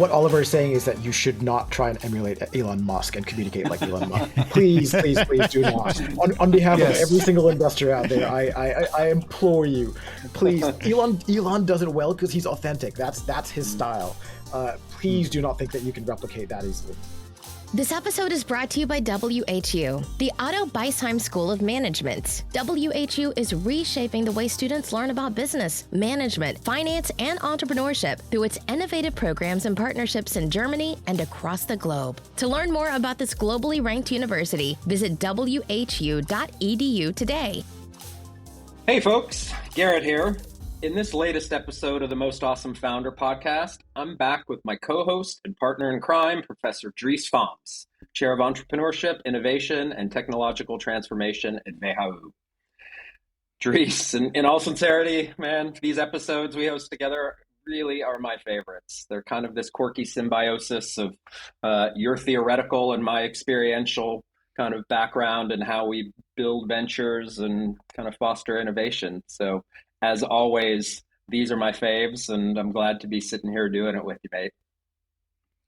what Oliver is saying is that you should not try and emulate Elon Musk and communicate like Elon Musk. Please do not. On behalf of every single investor out there, I implore you, please. Elon does it well because he's authentic. That's his style. Please do not think that you can replicate that easily. This episode is brought to you by WHU, the Otto Beisheim School of Management. WHU is reshaping the way students learn about business, management, finance, and entrepreneurship through its innovative programs and partnerships in Germany and across the globe. To learn more about this globally ranked university, visit whu.edu today. Hey folks, Gerrit here. In this latest episode of the Most Awesome Founder podcast, I'm back with my co-host and partner in crime, Professor Dries Foms, Chair of Entrepreneurship, Innovation, and Technological Transformation at WHU. Dries, in all sincerity, man, these episodes we host together really are my favorites. They're kind of this quirky symbiosis of your theoretical and my experiential kind of background and how we build ventures and kind of foster innovation. So, as always, these are my faves, and I'm glad to be sitting here doing it with you, mate.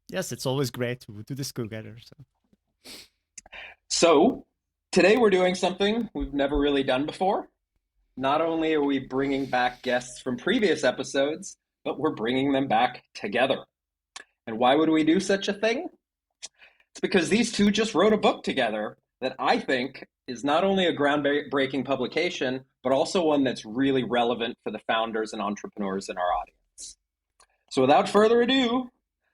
Yes, it's always great to do this together. So today we're doing something we've never really done before. Not only are we bringing back guests from previous episodes, but we're bringing them back together. And why would we do such a thing? It's because these two just wrote a book together that I think is not only a groundbreaking publication, but also one that's really relevant for the founders and entrepreneurs in our audience. So without further ado,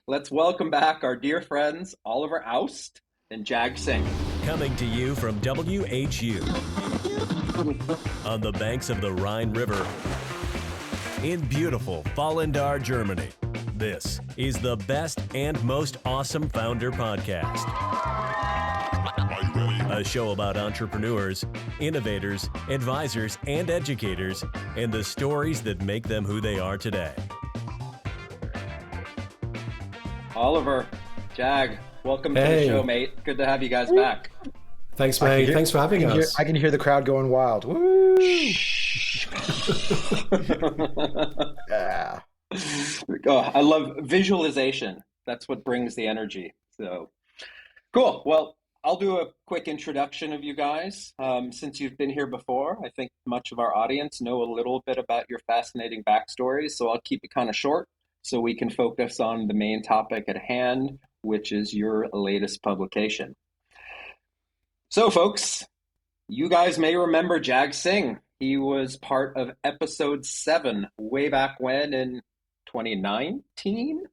let's welcome back our dear friends, Oliver Aust and Jag Singh. Coming to you from WHU on the banks of the Rhine River in beautiful Fallendar, Germany. This is the best and most awesome founder podcast. A show about entrepreneurs, innovators, advisors, and educators, and the stories that make them who they are today. Oliver, Jag, welcome to the show, mate. Good to have you guys back. Thanks, mate. Thanks for having us. I can hear the crowd going wild. Woo! Yeah. Oh, I love visualization. That's what brings the energy. So cool. Well, I'll do a quick introduction of you guys. Since you've been here before, I think much of our audience know a little bit about your fascinating backstories, so I'll keep it kind of short so we can focus on the main topic at hand, which is your latest publication. So folks, you guys may remember Jag Singh. He was part of episode 7 way back when in 2019.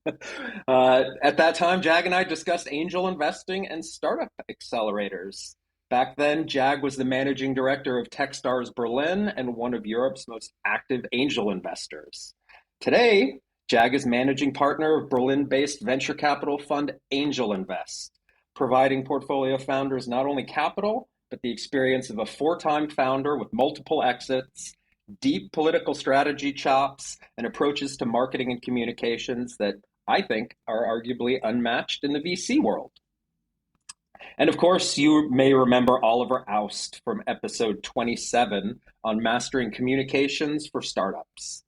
At that time, Jag and I discussed angel investing and startup accelerators. Back then, Jag was the managing director of Techstars Berlin and one of Europe's most active angel investors. Today, Jag is managing partner of Berlin-based venture capital fund Angel Invest, providing portfolio founders not only capital, but the experience of a 4-time founder with multiple exits, deep political strategy chops, and approaches to marketing and communications that I think are arguably unmatched in the VC world. And of course, you may remember Oliver Aust from episode 27 on mastering communications for startups.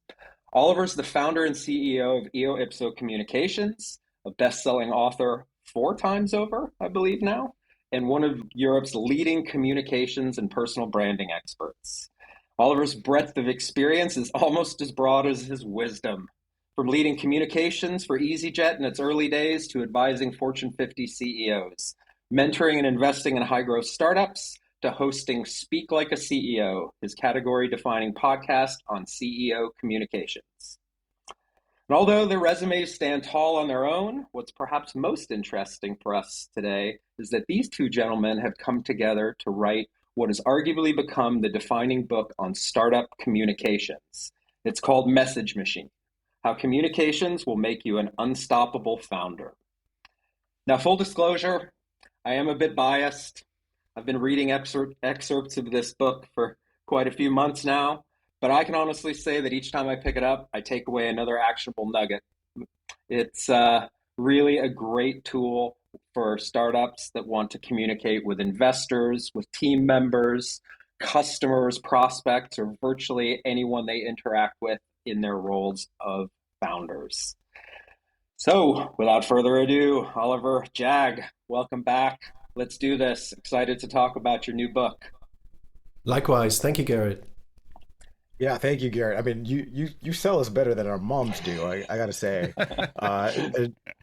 Oliver's the founder and CEO of Jag Ipso Communications, a best-selling author 4 times over, I believe now, and one of Europe's leading communications and personal branding experts. Oliver's breadth of experience is almost as broad as his wisdom. From leading communications for EasyJet in its early days to advising Fortune 50 CEOs, mentoring and investing in high-growth startups, to hosting Speak Like a CEO, his category-defining podcast on CEO communications. And although their resumes stand tall on their own, what's perhaps most interesting for us today is that these two gentlemen have come together to write what has arguably become the defining book on startup communications. It's called Message Machine: How Communications Will Make You an Unstoppable Founder. Now, full disclosure, I am a bit biased. I've been reading excerpts of this book for quite a few months now, but I can honestly say that each time I pick it up, I take away another actionable nugget. It's really a great tool for startups that want to communicate with investors, with team members, customers, prospects, or virtually anyone they interact with in their roles of founders. So, without further ado, Oliver, Jag, welcome back. Let's do this. Excited to talk about your new book. Likewise. Thank you, Gerrit. Yeah, thank you, Gerrit. I mean, you sell us better than our moms do. I gotta say,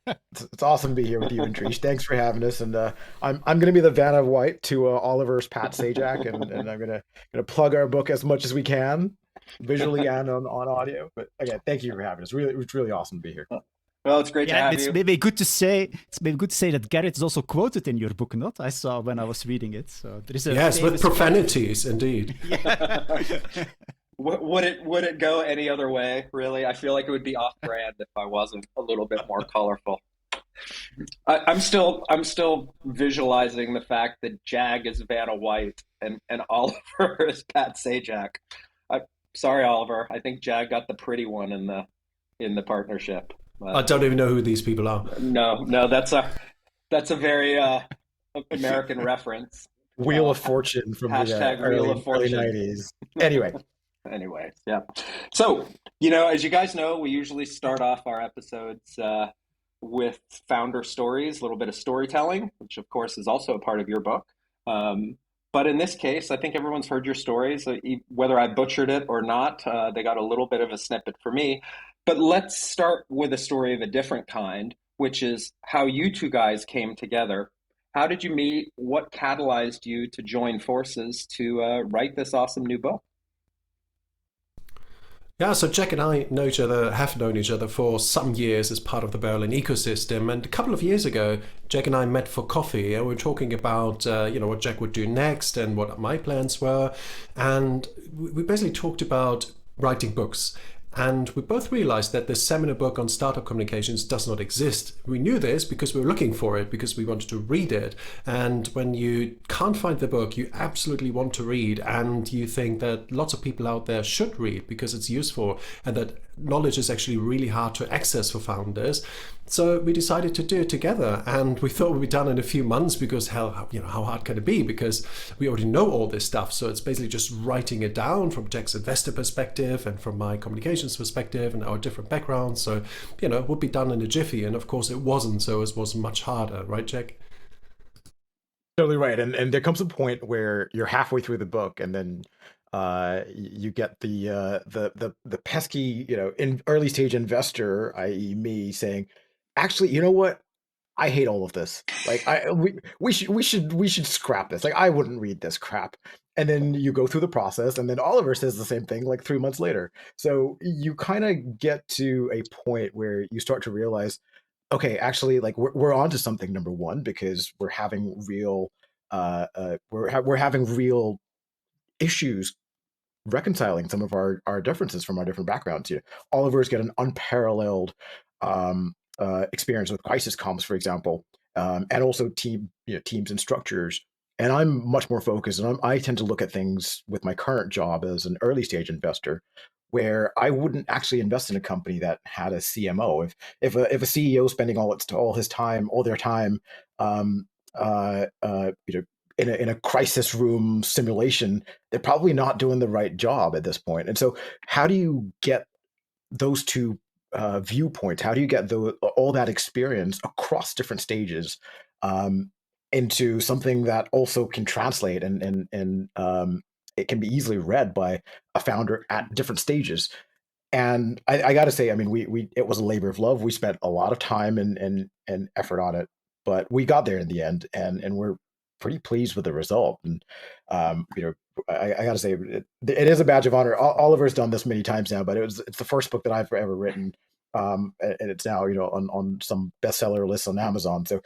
it's awesome to be here with you and Trish. Thanks for having us. And I'm gonna be the Vanna White to Oliver's Pat Sajak, and I'm gonna plug our book as much as we can, visually and on audio. But again, thank you for having us. Really, it's really awesome to be here. Well, it's great to have it's you. maybe good to say. It's maybe good to say that Gerrit is also quoted in your book, not? I saw when I was reading it. So there is a yes, with profanities, indeed. Would it go any other way? Really, I feel like it would be off-brand if I wasn't a little bit more colorful. I'm still visualizing the fact that Jag is Vanna White and Oliver is Pat Sajak. Sorry, Oliver. I think Jag got the pretty one in the partnership. I don't even know who these people are. No, that's a very American reference. Wheel of Fortune from the early 90s. Anyway, yeah. So, as you guys know, we usually start off our episodes with founder stories, a little bit of storytelling, which of course is also a part of your book. But in this case, I think everyone's heard your stories, whether I butchered it or not. They got a little bit of a snippet for me. But let's start with a story of a different kind, which is how you two guys came together. How did you meet? What catalyzed you to join forces to write this awesome new book? Yeah, so Jack and I have known each other for some years as part of the Berlin ecosystem. And a couple of years ago, Jack and I met for coffee, and we were talking about what Jack would do next and what my plans were. And we basically talked about writing books. And we both realized that the seminar book on startup communications does not exist. We knew this because we were looking for it, because we wanted to read it. And when you can't find the book you absolutely want to read, and you think that lots of people out there should read because it's useful, and that knowledge is actually really hard to access for founders. So we decided to do it together, and we thought it would be done in a few months because how hard can it be? Because we already know all this stuff. So it's basically just writing it down from Jack's investor perspective and from my communications perspective and our different backgrounds. So, it would be done in a jiffy. And of course it wasn't. So it was much harder, right, Jack? Totally right. And there comes a point where you're halfway through the book, and then you get the pesky, in early stage investor, i.e. me, saying, actually, you know what? I hate all of this. Like, we should scrap this. Like, I wouldn't read this crap. And then you go through the process, and then Oliver says the same thing like 3 months later. So you kind of get to a point where you start to realize, okay, actually, like we're onto something. Number one, because we're having real we're having real issues reconciling some of our differences from our different backgrounds. Oliver's got an unparalleled experience with crisis comms, for example, and also teams and structures. And I'm much more focused, and I tend to look at things with my current job as an early stage investor, where I wouldn't actually invest in a company that had a CMO. If a CEO spending all their time, in a crisis room simulation, they're probably not doing the right job at this point. And so, how do you get those two viewpoints? How do you get all that experience across different stages into something that also can translate and it can be easily read by a founder at different stages? And I got to say, I mean, it was a labor of love. We spent a lot of time and effort on it, but we got there in the end, and we're pretty pleased with the result. And I got to say, it is a badge of honor. Oliver's done this many times now, but it's the first book that I've ever written. And it's now, on some bestseller lists on Amazon. So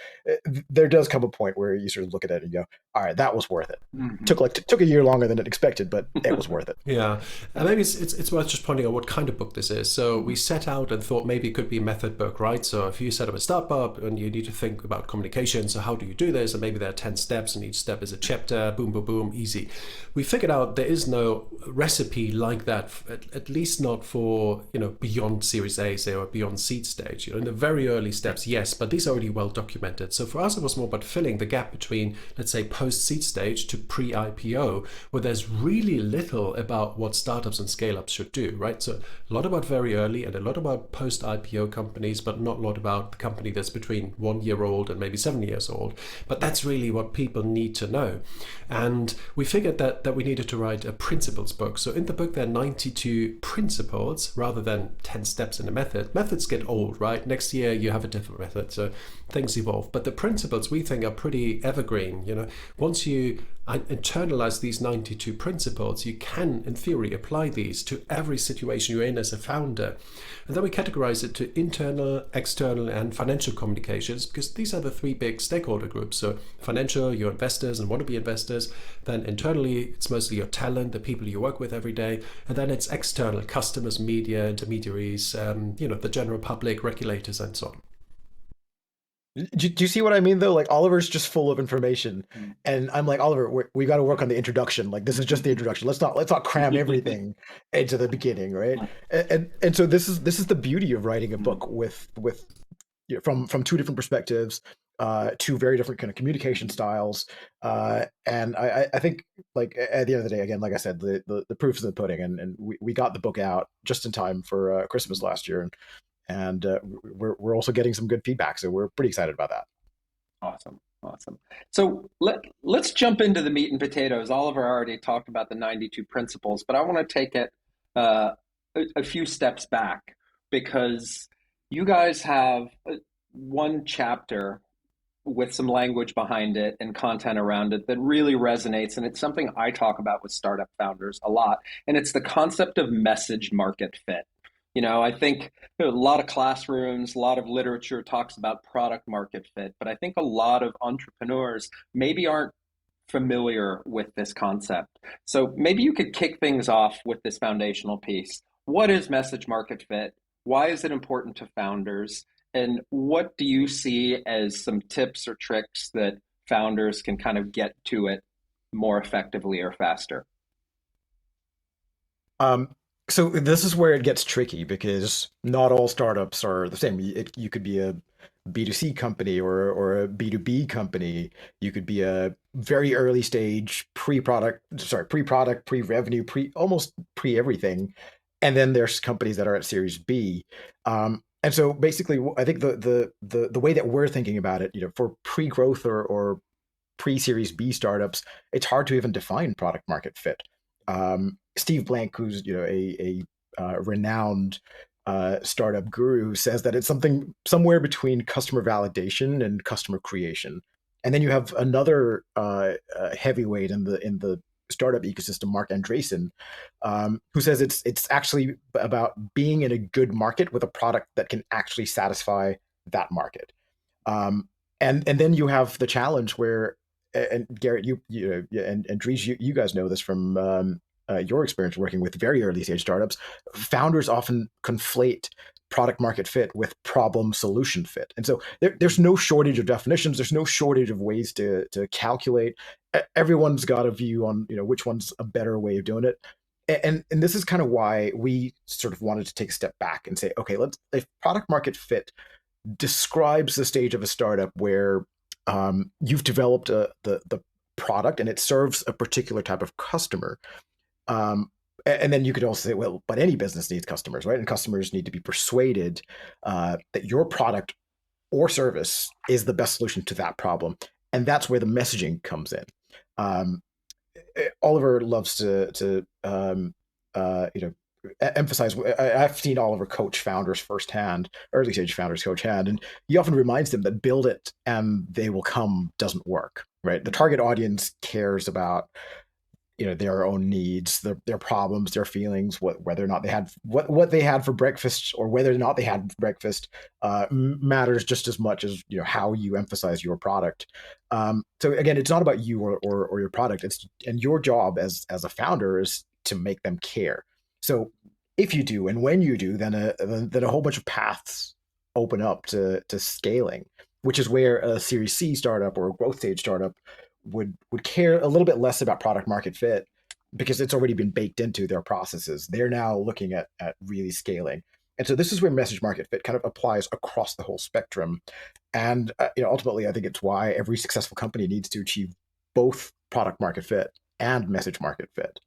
there does come a point where you sort of look at it and you go, all right, that was worth it. Mm-hmm. Took a year longer than it expected, but it was worth it. Yeah. And maybe it's worth just pointing out what kind of book this is. So we set out and thought maybe it could be a method book, right? So if you set up a startup and you need to think about communication, so how do you do this? And maybe there are 10 steps and each step is a chapter, boom, boom, boom, easy. We figured out there is no recipe like that, at least not for, beyond Series A, say, or beyond seed stage. In the very early steps, yes, but these are already well documented. So for us, it was more about filling the gap between, let's say, post-seed stage to pre-IPO, where there's really little about what startups and scale-ups should do, right? So a lot about very early and a lot about post-IPO companies, but not a lot about the company that's between 1 year old and maybe 7 years old. But that's really what people need to know. And we figured that we needed to write a principles book. So in the book, there are 92 principles rather than 10 steps in a method. Methods get old, right? Next year you have a different method, so things evolve. But the principles we think are pretty evergreen. Once you internalize these 92 principles, you can, in theory, apply these to every situation you're in as a founder. And then we categorize it to internal, external, and financial communications, because these are the three big stakeholder groups. So financial, your investors and want-to-be investors. Then internally, it's mostly your talent, the people you work with every day. And then it's external, customers, media, intermediaries, the general public, regulators, and so on. Do you see what I mean, though? Like, Oliver's just full of information, and I'm like, Oliver, we got to work on the introduction. Like, this is just the introduction. Let's not cram everything into the beginning, right? And so this is the beauty of writing a book with from two different perspectives, two very different kind of communication styles, and I think, like, at the end of the day, again, like I said, the proof is in the pudding, and we got the book out just in time for Christmas last year, and we're also getting some good feedback, so we're pretty excited about that. Awesome. So let's jump into the meat and potatoes. Oliver already talked about the 92 principles, but I want to take it a few steps back, because you guys have one chapter with some language behind it and content around it that really resonates, and it's something I talk about with startup founders a lot, and it's the concept of message market fit. I think a lot of classrooms, a lot of literature talks about product market fit, but I think a lot of entrepreneurs maybe aren't familiar with this concept. So maybe you could kick things off with this foundational piece. What is message market fit? Why is it important to founders? And what do you see as some tips or tricks that founders can kind of get to it more effectively or faster? So this is where it gets tricky, because not all startups are the same. You could be a B2C company or a B2B company. You could be a very early stage pre-product, pre-revenue, almost pre-everything. And then there's companies that are at Series B. And so basically, I think the way that we're thinking about it, for pre-growth or pre-Series B startups, it's hard to even define product market fit. Steve Blank, who's a renowned startup guru, says that it's something somewhere between customer validation and customer creation. And then you have another heavyweight in the startup ecosystem, Mark Andreessen, who says it's actually about being in a good market with a product that can actually satisfy that market. And then you have the challenge where, and Gerrit, and Dries, you guys know this from your experience working with very early stage startups. Founders often conflate product market fit with problem solution fit. And so there's no shortage of definitions. There's no shortage of ways to calculate. Everyone's got a view on which one's a better way of doing it. And this is kind of why we sort of wanted to take a step back and say, okay, if product market fit describes the stage of a startup where you've developed the product and it serves a particular type of customer. And then you could also say, well, but any business needs customers, right? And customers need to be persuaded that your product or service is the best solution to that problem. And that's where the messaging comes in. Oliver loves to emphasize. I've seen Oliver coach founders firsthand, early stage founders coach hand, and he often reminds them that build it and they will come doesn't work, right? The target audience cares about their own needs, their problems, their feelings, whether or not they had what they had for breakfast, or whether or not they had breakfast matters just as much as how you emphasize your product. So again, it's not about you or your product. And your job as a founder is to make them care. So if you do, and when you do, then a whole bunch of paths open up to scaling, which is where a Series C startup or a growth stage startup would care a little bit less about product market fit, because it's already been baked into their processes. They're now looking at really scaling. And so this is where message market fit kind of applies across the whole spectrum. And ultimately, I think it's why every successful company needs to achieve both product market fit and message market fit.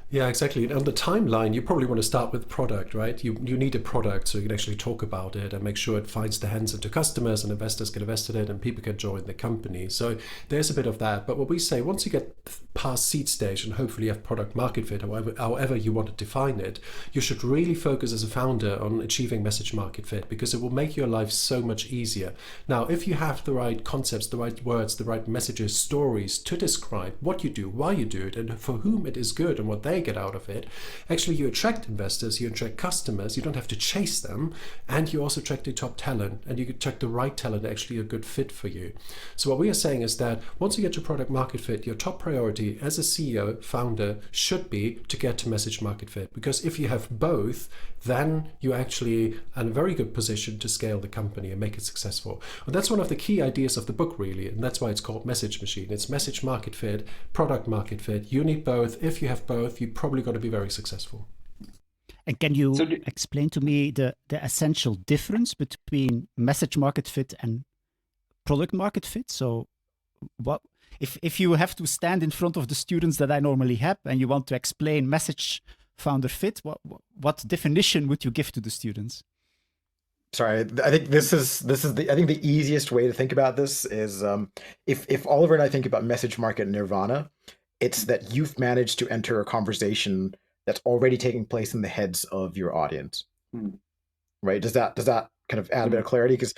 Yeah, exactly. And on the timeline, you probably want to start with product, right? You need a product so you can actually talk about it and make sure it finds the hands into customers and investors get invested in it and people can join the company. So there's a bit of that. But what we say, once you get past seed stage and hopefully you have product market fit, however you want to define it, you should really focus as a founder on achieving message market fit because it will make your life so much easier. Now, if you have the right concepts, the right words, the right messages, stories to describe what you do, why you do it, and for whom it is good and what they get out of it, actually you attract investors, you attract customers, you don't have to chase them, and you also attract the top talent, and you attract the right talent, actually a good fit for you. So what we are saying is that once you get to product market fit, your top priority as a CEO, founder, should be to get to message market fit. Because if you have both, then you're actually in a very good position to scale the company and make it successful. And that's one of the key ideas of the book, really, and that's why it's called Message Machine. It's message market fit, product market fit. You need both. If you have both, you probably got to be very successful. And can you explain to me the essential difference between message market fit and product market fit? So what if you have to stand in front of the students that I normally have and you want to explain message founder fit, what definition would you give to the students? Sorry, I think this is the easiest way to think about this is if Oliver and I think about message market nirvana, it's that you've managed to enter a conversation that's already taking place in the heads of your audience. Right? Does that kind of add a bit of clarity? Because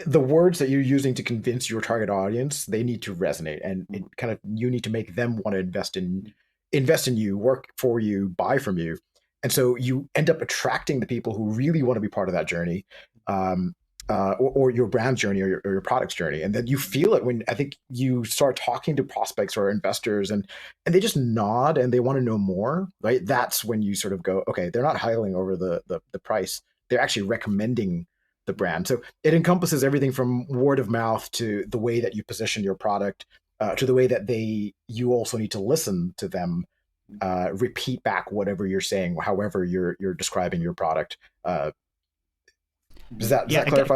the words that you're using to convince your target audience, they need to resonate, and it kind of you need to make them want to invest in you, work for you, buy from you. And so you end up attracting the people who really want to be part of that journey, or your brand journey, or your product's journey. And then you feel it when I think you start talking to prospects or investors, and they just nod and they want to know more, right? That's when you sort of go, okay, they're not highlighting over the price. They're actually recommending the brand. So it encompasses everything from word of mouth to the way that you position your product, to the way that you also need to listen to them, repeat back whatever you're saying, however you're describing your product. Does that clarify?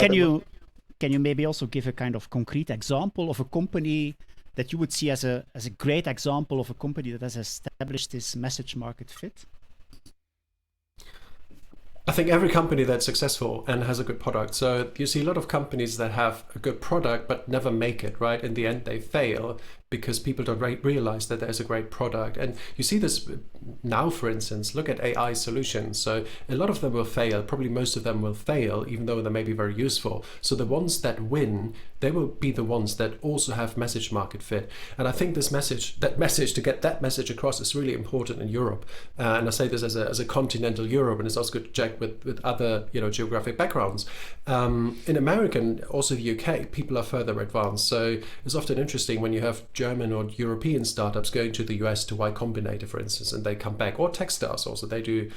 Can you maybe also give a kind of concrete example of a company that you would see as a great example of a company that has established this message market fit? I think every company that's successful and has a good product. So you see a lot of companies that have a good product but never make it, right? In the end, they fail because people don't realize that there's a great product. And you see this now, for instance, look at AI solutions. So a lot of them will fail. Probably most of them will fail, even though they may be very useful. So the ones that win, they will be the ones that also have message market fit. And I think to get that message across is really important in Europe. And I say this as a continental Europe, and it's also good to check with other geographic backgrounds. In America and also the UK, people are further advanced. So it's often interesting when you have German or European startups going to the US to Y Combinator, for instance, and they come back, or Techstars also, they do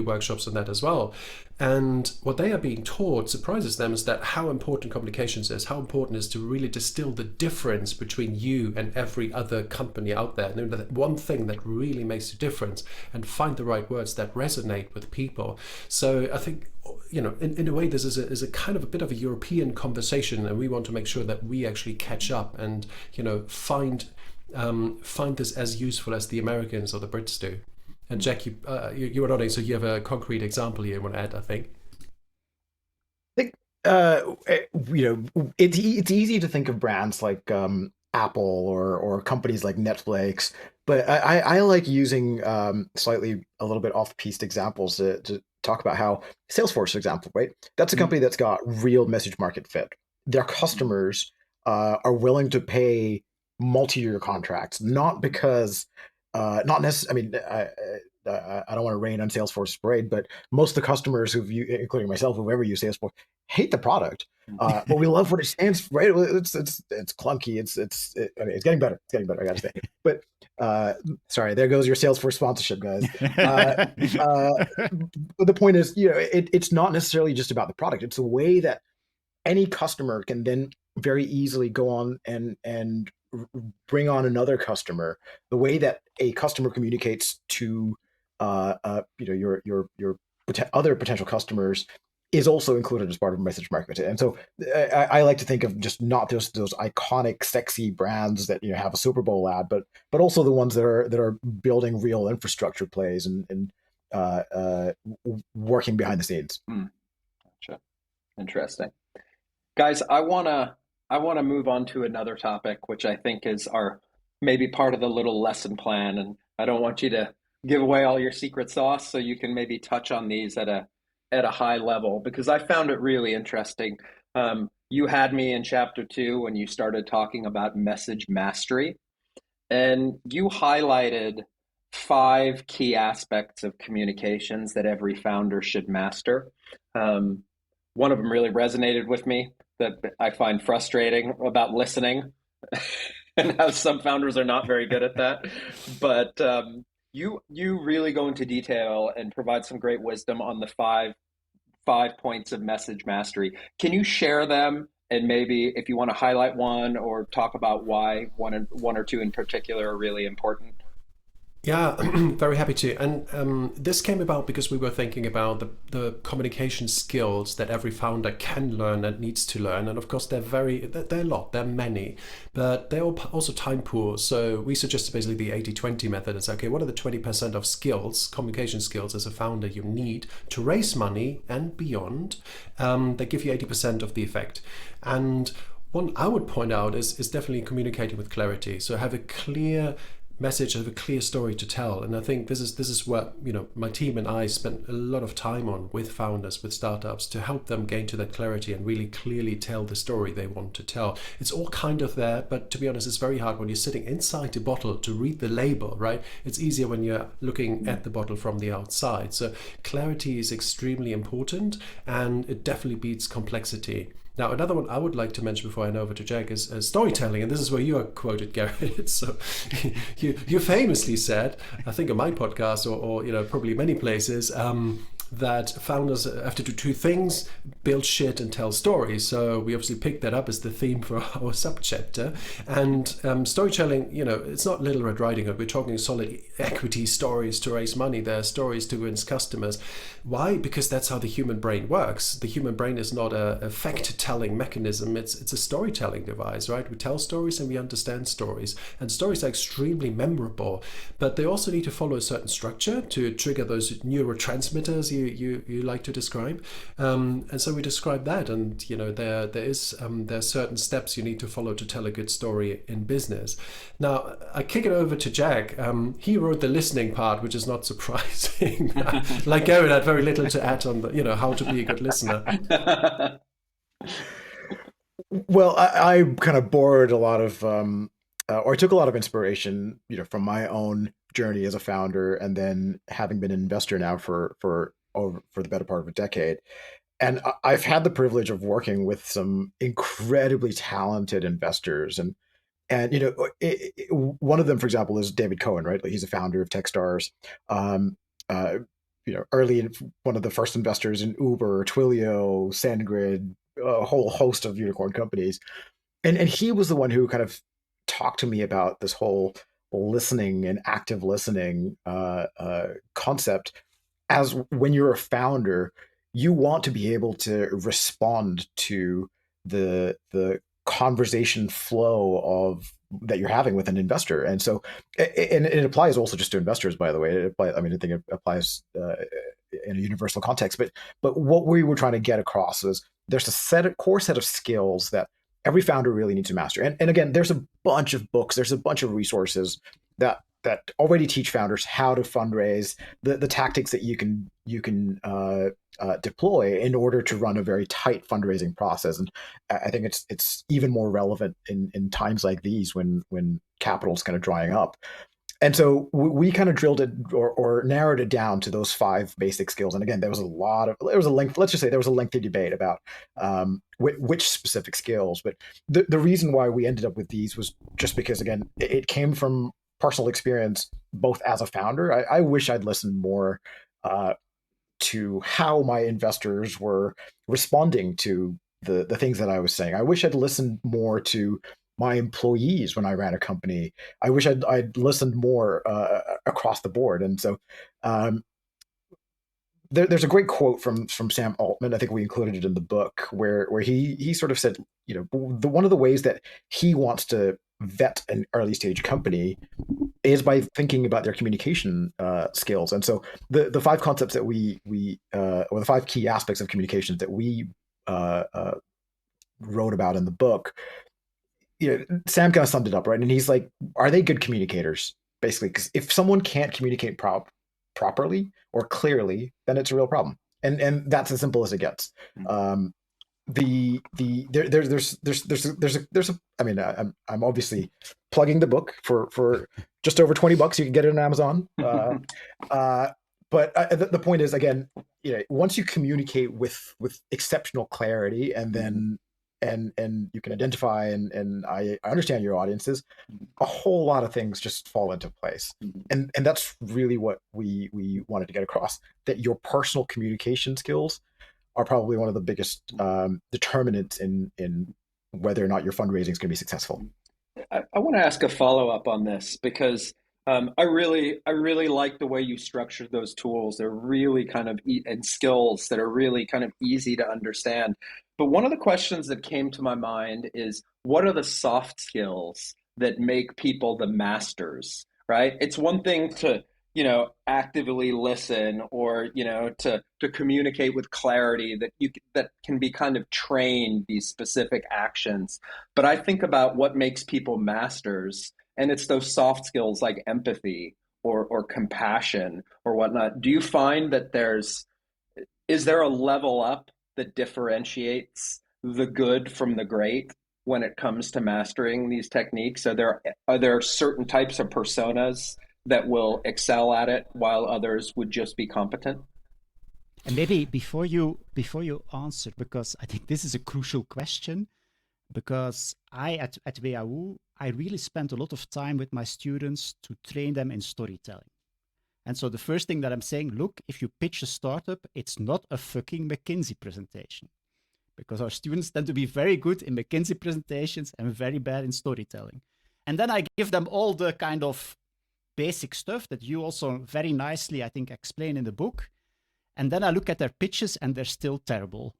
workshops on that as well. And what they are being taught surprises them is that how important communications is, how important it is to really distill the difference between you and every other company out there. And that one thing that really makes a difference, and find the right words that resonate with people. So I think, in a way, this is a kind of a bit of a European conversation, and we want to make sure that we actually catch up and find this as useful as the Americans or the Brits do. And Jack, you were nodding, so you have a concrete example here you want to add, I think. I think it's easy to think of brands like Apple or companies like Netflix, but I like using slightly a little bit off-piste examples to talk about how Salesforce, for example, right? That's a company that's got real message market fit. Their customers are willing to pay multi-year contracts, not because not necessarily. I mean, I don't want to rain on Salesforce's parade, but most of the customers including myself, who've ever used Salesforce, hate the product. But we love what it stands for. Right? It's clunky. I mean, it's getting better. It's getting better. I got to say. But sorry, there goes your Salesforce sponsorship, guys. But the point is, it's not necessarily just about the product. It's a way that any customer can then very easily go on and bring on another customer. The way that a customer communicates to your other potential customers is also included as part of message marketing. And so I like to think of just not just those iconic, sexy brands that have a Super Bowl ad, but also the ones that are building real infrastructure plays and working behind the scenes. Gotcha. Interesting, guys. I wanna move on to another topic, which I think is our maybe part of the little lesson plan, and I don't want you to give away all your secret sauce, so you can maybe touch on these at a high level, because I found it really interesting. You had me in chapter 2 when you started talking about message mastery, and you highlighted 5 key aspects of communications that every founder should master. One of them really resonated with me, that I find frustrating, about listening and how some founders are not very good at that. But you really go into detail and provide some great wisdom on the five points of message mastery. Can you share them? And maybe if you want to highlight one or talk about why one or two in particular are really important. Yeah, very happy to. And this came about because we were thinking about the communication skills that every founder can learn and needs to learn. And of course, they're a lot, they're many, but they're also time poor. So we suggested basically the 80-20 method. It's okay, what are the 20% of skills, communication skills as a founder you need to raise money and beyond, that give you 80% of the effect. And one I would point out is definitely communicating with clarity. So have a clear message, have a clear story to tell. And I think this is what my team and I spent a lot of time on with founders, with startups, to help them gain to that clarity and really clearly tell the story they want to tell. It's all kind of there, but to be honest, it's very hard when you're sitting inside the bottle to read the label, right? It's easier when you're looking at the bottle from the outside. So clarity is extremely important, and it definitely beats complexity. Now, another one I would like to mention before I hand over to Jag is storytelling, and this is where you are quoted, Gerrit. So you famously said, I think on my podcast or probably many places, that founders have to do 2 things: build shit and tell stories. So we obviously picked that up as the theme for our subchapter. And storytelling, it's not Little Red Riding Hood. We're talking solid equity stories to raise money. There are stories to win customers. Why? Because that's how the human brain works. The human brain is not a fact-telling mechanism. It's a storytelling device, right? We tell stories and we understand stories. And stories are extremely memorable, but they also need to follow a certain structure to trigger those neurotransmitters you like to describe, and so we describe that. And there are certain steps you need to follow to tell a good story in business. Now I kick it over to Jag. He wrote the listening part, which is not surprising. Like Gerrit had very little to add on how to be a good listener. Well, I kind of borrowed a lot of or I took a lot of inspiration from my own journey as a founder, and then having been an investor now for the better part of a decade. And I've had the privilege of working with some incredibly talented investors. And one of them, for example, is David Cohen, right? Like, he's a founder of Techstars. Early one of the first investors in Uber, Twilio, SendGrid, a whole host of unicorn companies. And he was the one who kind of talked to me about this whole listening and active listening concept. As when you're a founder, you want to be able to respond to the conversation flow of that you're having with an investor. And so, and it applies also just to investors, by the way. I think it applies in a universal context. But what we were trying to get across is there's a core set of skills that every founder really needs to master. And again, there's a bunch of books, there's a bunch of resources that already teach founders how to fundraise, the tactics that you can deploy in order to run a very tight fundraising process. And I think it's even more relevant in times like these when capital is kind of drying up. And so we kind of drilled it or narrowed it down to those 5 basic skills. And again, there was a lengthy debate about which specific skills. But the reason why we ended up with these was just because, again, it came from personal experience, both as a founder. I wish I'd listened more to how my investors were responding to the things that I was saying. I wish I'd listened more to my employees when I ran a company. I wish I'd listened more across the board. And so there's a great quote from Sam Altman. I think we included it in the book where he sort of said, one of the ways that he wants to vet an early stage company is by thinking about their communication skills. And so the five concepts that we or the five key aspects of communications that we wrote about in the book, Sam kind of summed it up, right? And he's like, are they good communicators? Basically, because if someone can't communicate properly or clearly, then it's a real problem. And that's as simple as it gets. I'm obviously plugging the book for just over $20. You can get it on Amazon. But the point is, again, once you communicate with exceptional clarity, and then and you can identify and I understand your audiences, a whole lot of things just fall into place. And that's really what we wanted to get across, that your personal communication skills are probably one of the biggest determinants in whether or not your fundraising is going to be successful. I want to ask a follow-up on this, because I really like the way you structured those tools. They're really kind of and skills that are really kind of easy to understand. But one of the questions that came to my mind is, what are the soft skills that make people the masters, right? It's one thing to, actively listen, or, to communicate with clarity, that can be kind of trained, these specific actions. But I think about what makes people masters, and it's those soft skills like empathy or compassion or whatnot. Do you find that is there a level up that differentiates the good from the great when it comes to mastering these techniques? Are there certain types of personas that will excel at it while others would just be competent? And maybe before you answer, because I think this is a crucial question, because at WHU, I really spent a lot of time with my students to train them in storytelling. And so the first thing that I'm saying, look, if you pitch a startup, it's not a fucking McKinsey presentation, because our students tend to be very good in McKinsey presentations and very bad in storytelling. And then I give them all the kind of basic stuff that you also very nicely, I think, explain in the book. And then I look at their pitches and they're still terrible.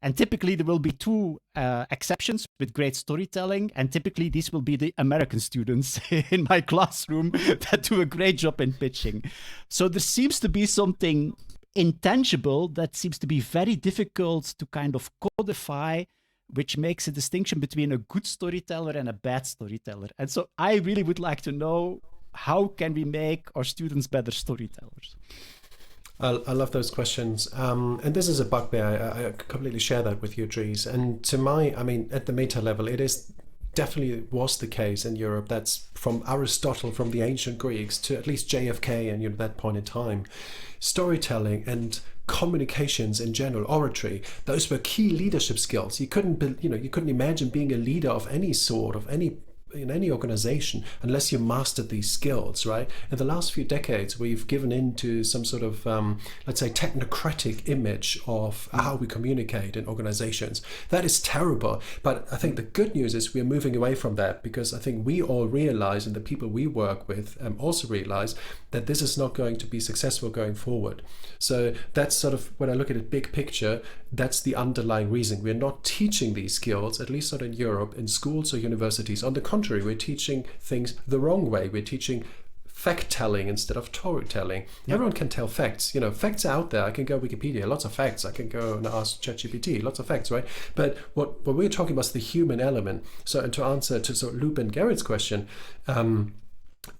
And typically there will be two exceptions with great storytelling. And typically these will be the American students in my classroom that do a great job in pitching. So there seems to be something intangible that seems to be very difficult to kind of codify, which makes a distinction between a good storyteller and a bad storyteller. And so I really would like to know, how can we make our students better storytellers? I love those questions. And this is a bugbear. I completely share that with you, Dries. And at the meta level, it is definitely was the case in Europe. That's from Aristotle, from the ancient Greeks, to at least JFK and that point in time. Storytelling and communications in general, oratory, those were key leadership skills. You couldn't imagine being a leader of any sort, in any organization, unless you mastered these skills, right? In the last few decades, we've given into some sort of, let's say, technocratic image of how we communicate in organizations. That is terrible. But I think the good news is we're moving away from that, because I think we all realize, and the people we work with also realize, that this is not going to be successful going forward. So that's sort of, when I look at it big picture, that's the underlying reason. We're not teaching these skills, at least not in Europe, in schools or universities. On the contrary, we're teaching things the wrong way. We're teaching fact-telling instead of storytelling. Yeah. Everyone can tell facts. Facts are out there. I can go Wikipedia, lots of facts. I can go and ask ChatGPT, lots of facts, right? But what we're talking about is the human element. So, and to answer to sort of loop in Gerrit's question,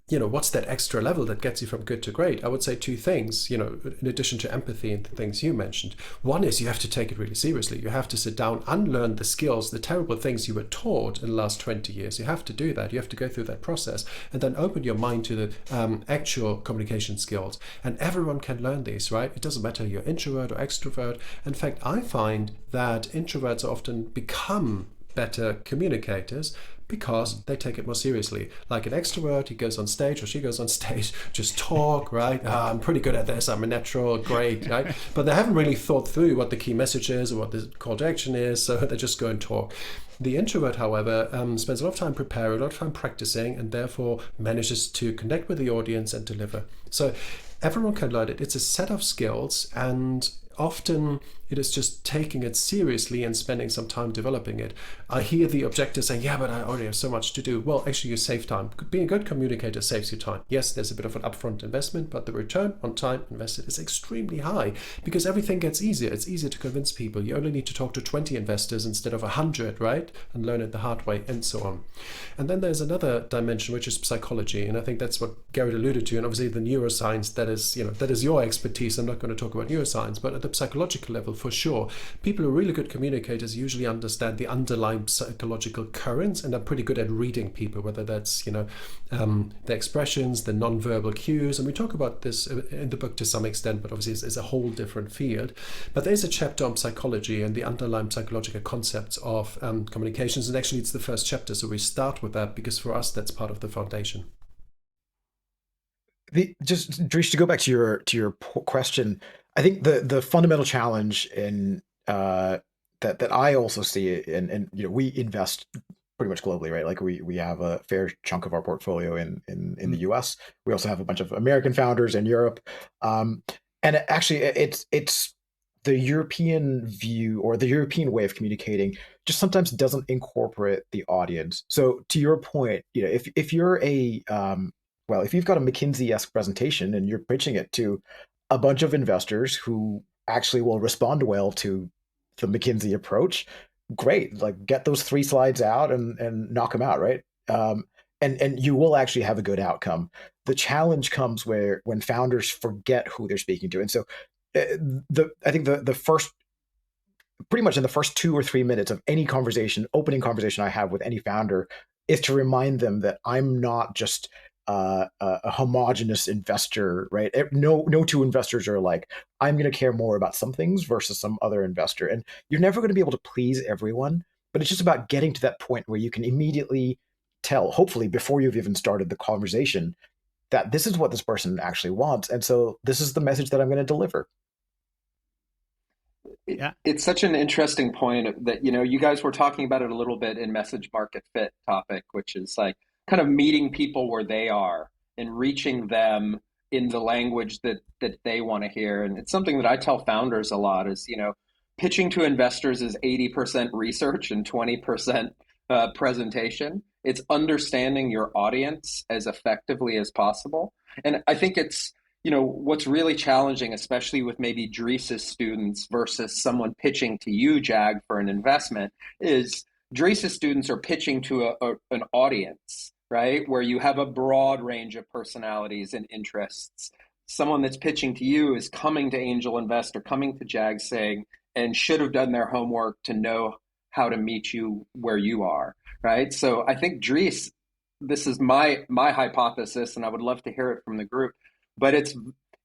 what's that extra level that gets you from good to great? I would say two things, in addition to empathy and the things you mentioned. One is you have to take it really seriously. You have to sit down, unlearn the skills, the terrible things you were taught in the last 20 years. You have to do that. You have to go through that process and then open your mind to the actual communication skills. And everyone can learn these, right? It doesn't matter you're introvert or extrovert. In fact, I find that introverts often become better communicators because they take it more seriously. Like an extrovert, he goes on stage or she goes on stage, just talk, right? I'm pretty good at this, I'm a natural, great, right? But they haven't really thought through what the key message is or what the call to action is, so they just go and talk. The introvert, however, spends a lot of time preparing, a lot of time practicing, and therefore manages to connect with the audience and deliver. So everyone can learn it. It's a set of skills, and often it is just taking it seriously and spending some time developing it. I hear the objectors saying, yeah, but I already have so much to do. Well, actually, you save time. Being a good communicator saves you time. Yes, there's a bit of an upfront investment, but the return on time invested is extremely high because everything gets easier. It's easier to convince people. You only need to talk to 20 investors instead of 100, right? And learn it the hard way, and so on. And then there's another dimension, which is psychology. And I think that's what Gerrit alluded to. And obviously the neuroscience, that is your expertise. I'm not going to talk about neuroscience, but at the psychological level, for sure, people who are really good communicators usually understand the underlying psychological currents and are pretty good at reading people, whether that's, the expressions, the nonverbal cues. And we talk about this in the book to some extent, but obviously it's a whole different field. But there's a chapter on psychology and the underlying psychological concepts of communications. And actually, it's the first chapter. So we start with that because for us, that's part of the foundation. Dries, to go back to your question, I think the fundamental challenge in that I also see, and we invest pretty much globally, right? Like we have a fair chunk of our portfolio in the US. We also have a bunch of American founders in Europe, and actually it's the European view or the European way of communicating just sometimes doesn't incorporate the audience. So to your point, if you're if you've got a McKinsey-esque presentation and you're pitching it to a bunch of investors who actually will respond well to the McKinsey approach, great. Like get those 3 slides out and knock them out, right? And you will actually have a good outcome. The challenge comes when founders forget who they're speaking to, and so I think the first, pretty much in the first 2 or 3 minutes of any opening conversation I have with any founder, is to remind them that I'm not just a homogenous investor, right? No 2 investors are alike. I'm going to care more about some things versus some other investor. And you're never going to be able to please everyone, but it's just about getting to that point where you can immediately tell, hopefully before you've even started the conversation, that this is what this person actually wants. And so this is the message that I'm going to deliver. It's such an interesting point that, you guys were talking about it a little bit in message market fit topic, which is like kind of meeting people where they are and reaching them in the language that they want to hear. And it's something that I tell founders a lot is, pitching to investors is 80% research and 20% presentation. It's understanding your audience as effectively as possible. And I think it's, what's really challenging, especially with maybe Dries's students versus someone pitching to you, Jag, for an investment, is Dries's students are pitching to an audience, right? Where you have a broad range of personalities and interests. Someone that's pitching to you is coming to angel investor, coming to Jag Singh, and should have done their homework to know how to meet you where you are, right? So I think Dries, this is my hypothesis, and I would love to hear it from the group. But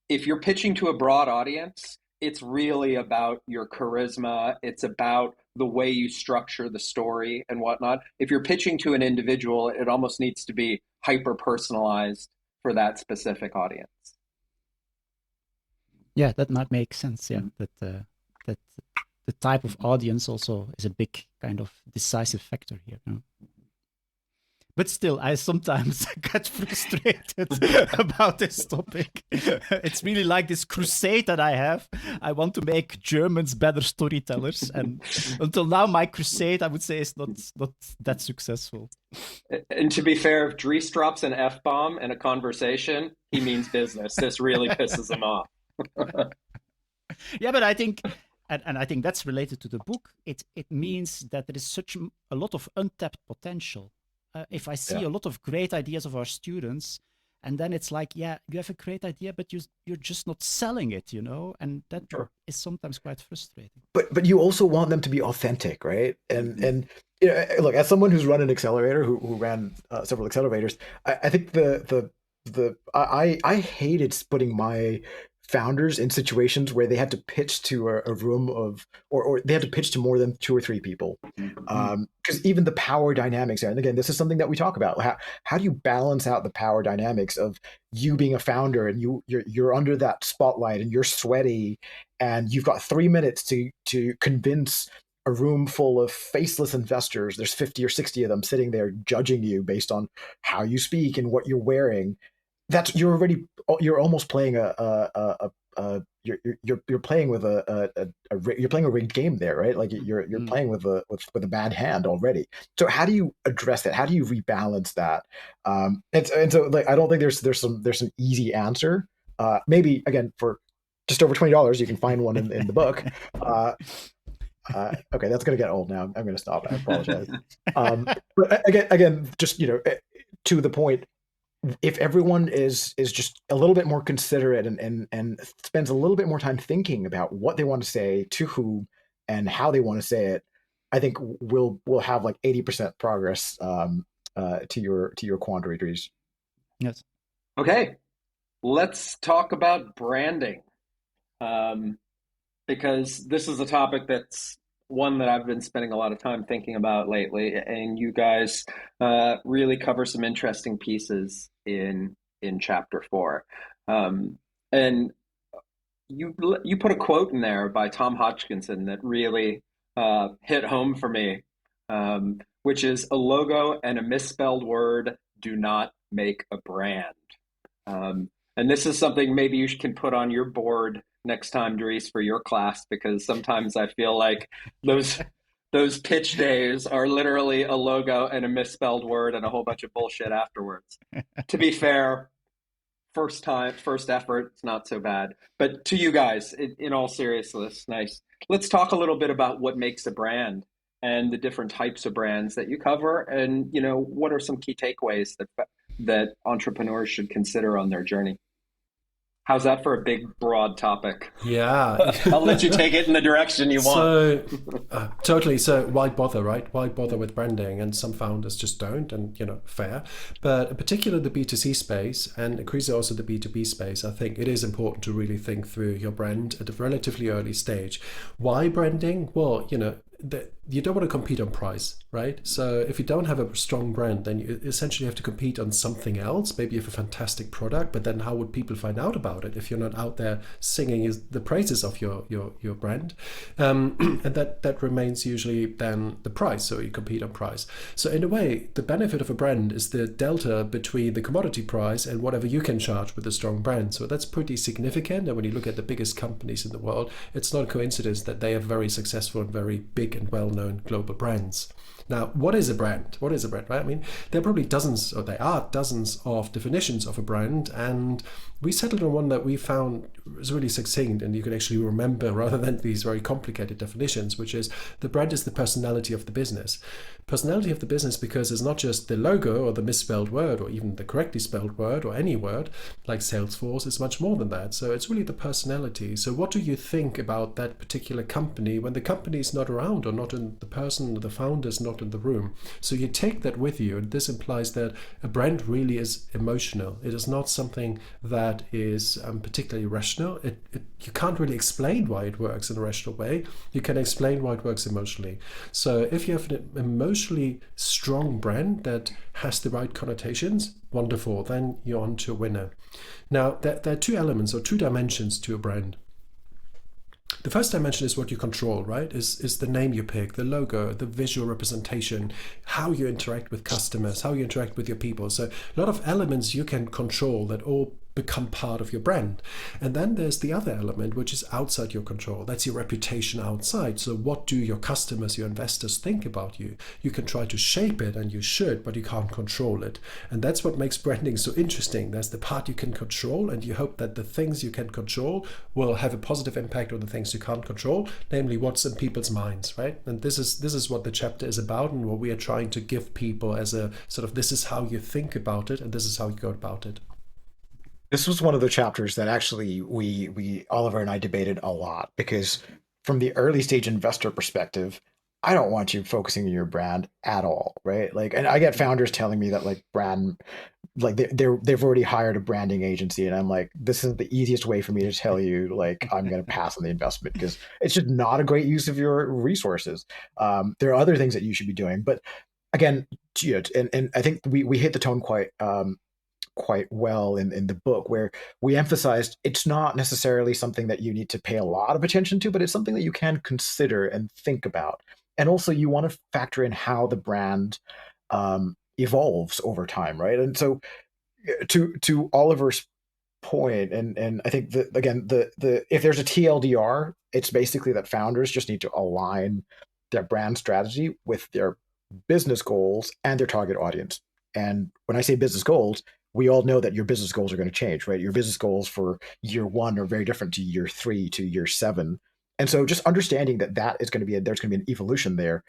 if you're pitching to a broad audience, it's really about your charisma. It's about the way you structure the story and whatnot. If you're pitching to an individual, it almost needs to be hyper personalized for that specific audience. Yeah, that might make sense. Yeah, that the type of audience also is a big kind of decisive factor here. But still, I sometimes get frustrated about this topic. It's really like this crusade that I have. I want to make Germans better storytellers. And until now, my crusade, I would say, is not that successful. And to be fair, if Dries drops an F-bomb in a conversation, he means business. This really pisses him off. Yeah, but I think... And I think that's related to the book. It means that there is such a lot of untapped potential. If I see a lot of great ideas of our students, and then it's like, yeah, you have a great idea, but you're just not selling it, and that is sometimes quite frustrating. But you also want them to be authentic, right? And look, as someone who's run an accelerator, who ran several accelerators, I think I hated putting my founders in situations where they had to pitch to a room of, or they had to pitch to more than 2 or 3 people. Because even the power dynamics there, and again, this is something that we talk about. How do you balance out the power dynamics of you being a founder and you're under that spotlight and you're sweaty and you've got 3 minutes to convince a room full of faceless investors. There's 50 or 60 of them sitting there judging you based on how you speak and what you're wearing. you're almost playing you're playing with you're playing a rigged game there, right? Like you're playing with a bad hand already. So how do you address that? How do you rebalance that? And so like I don't think there's some easy answer. Maybe again for just over $20 you can find one in the book. Okay, that's gonna get old now. I'm gonna stop. I apologize. But again, just to the point. If everyone is just a little bit more considerate and spends a little bit more time thinking about what they want to say to whom and how they want to say it, I think we'll have like 80% progress to your quandary, Dries. Yes. Okay, let's talk about branding, because this is a topic that's one that I've been spending a lot of time thinking about lately, and you guys really cover some interesting pieces in chapter 4. And you put a quote in there by Tom Hodgkinson that really hit home for me, which is, "A logo and a misspelled word do not make a brand." And this is something maybe you can put on your board next time, Dries, for your class, because sometimes I feel like those pitch days are literally a logo and a misspelled word and a whole bunch of bullshit afterwards. To be fair, first effort, it's not so bad. But to you guys, in all seriousness, nice. Let's talk a little bit about what makes a brand and the different types of brands that you cover, and what are some key takeaways that entrepreneurs should consider on their journey. How's that for a big, broad topic? Yeah. I'll let you take it in the direction you want. So, totally. So why bother, right? Why bother with branding? And some founders just don't, and, fair. But in particular, the B2C space, and increasingly also the B2B space, I think it is important to really think through your brand at a relatively early stage. Why branding? Well, you don't want to compete on price, right? So if you don't have a strong brand, then you essentially have to compete on something else. Maybe you have a fantastic product, but then how would people find out about it if you're not out there singing the praises of your brand? And that remains usually then the price. So you compete on price. So in a way, the benefit of a brand is the delta between the commodity price and whatever you can charge with a strong brand. So that's pretty significant. And when you look at the biggest companies in the world, it's not a coincidence that they are very successful and very big and well-known global brands. Now, what is a brand? What is a brand, right? I mean, there are probably dozens of definitions of a brand, and we settled on one that we found was really succinct and you can actually remember rather than these very complicated definitions, which is the brand is the personality of the business. Personality of the business, because it's not just the logo or the misspelled word or even the correctly spelled word or any word like Salesforce. It's much more than that. So it's really the personality. So what do you think about that particular company when the company is not around or not in the person, the founder is not in the room? So you take that with you, and this implies that a brand really is emotional. It is not something that is particularly rational. You can't really explain why it works in a rational way. You can explain why it works emotionally. So if you have an emotionally strong brand that has the right connotations, wonderful, then you're on to a winner. Now, there are two elements or two dimensions to a brand. The first dimension is what you control, right? Is the name you pick, the logo, the visual representation, how you interact with customers, how you interact with your people. So a lot of elements you can control that all become part of your brand. And then there's the other element, which is outside your control. That's your reputation outside. So what do your customers, your investors think about you? You can try to shape it, and you should, but you can't control it. And that's what makes branding so interesting. There's the part you can control, and you hope that the things you can control will have a positive impact on the things you can't control, namely what's in people's minds, right? And this is what the chapter is about, and what we are trying to give people as a sort of, this is how you think about it, and this is how you go about it. This was one of the chapters that actually we Oliver and I debated a lot, because from the early stage investor perspective, I don't want you focusing on your brand at all, right? Like, and I get founders telling me that like brand, like they've already hired a branding agency, and I'm like, this is the easiest way for me to tell you like I'm going to pass on the investment, because it's just not a great use of your resources. There are other things that you should be doing, but again, and I think we hit the tone quite well in the book, where we emphasized it's not necessarily something that you need to pay a lot of attention to, but it's something that you can consider and think about. And also you want to factor in how the brand evolves over time, right? And so to Oliver's point, and I think that again, the if there's a TLDR, it's basically that founders just need to align their brand strategy with their business goals and their target audience. And when I say business goals, we all know that your business goals are going to change, right? Your business goals for year one are very different to year 3 to year 7. And so just understanding that there's going to be an evolution there,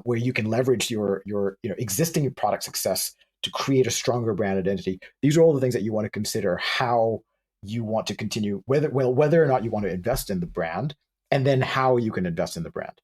where you can leverage your existing product success to create a stronger brand identity. These are all the things that you want to consider how you want to continue, whether or not you want to invest in the brand, and then how you can invest in the brand.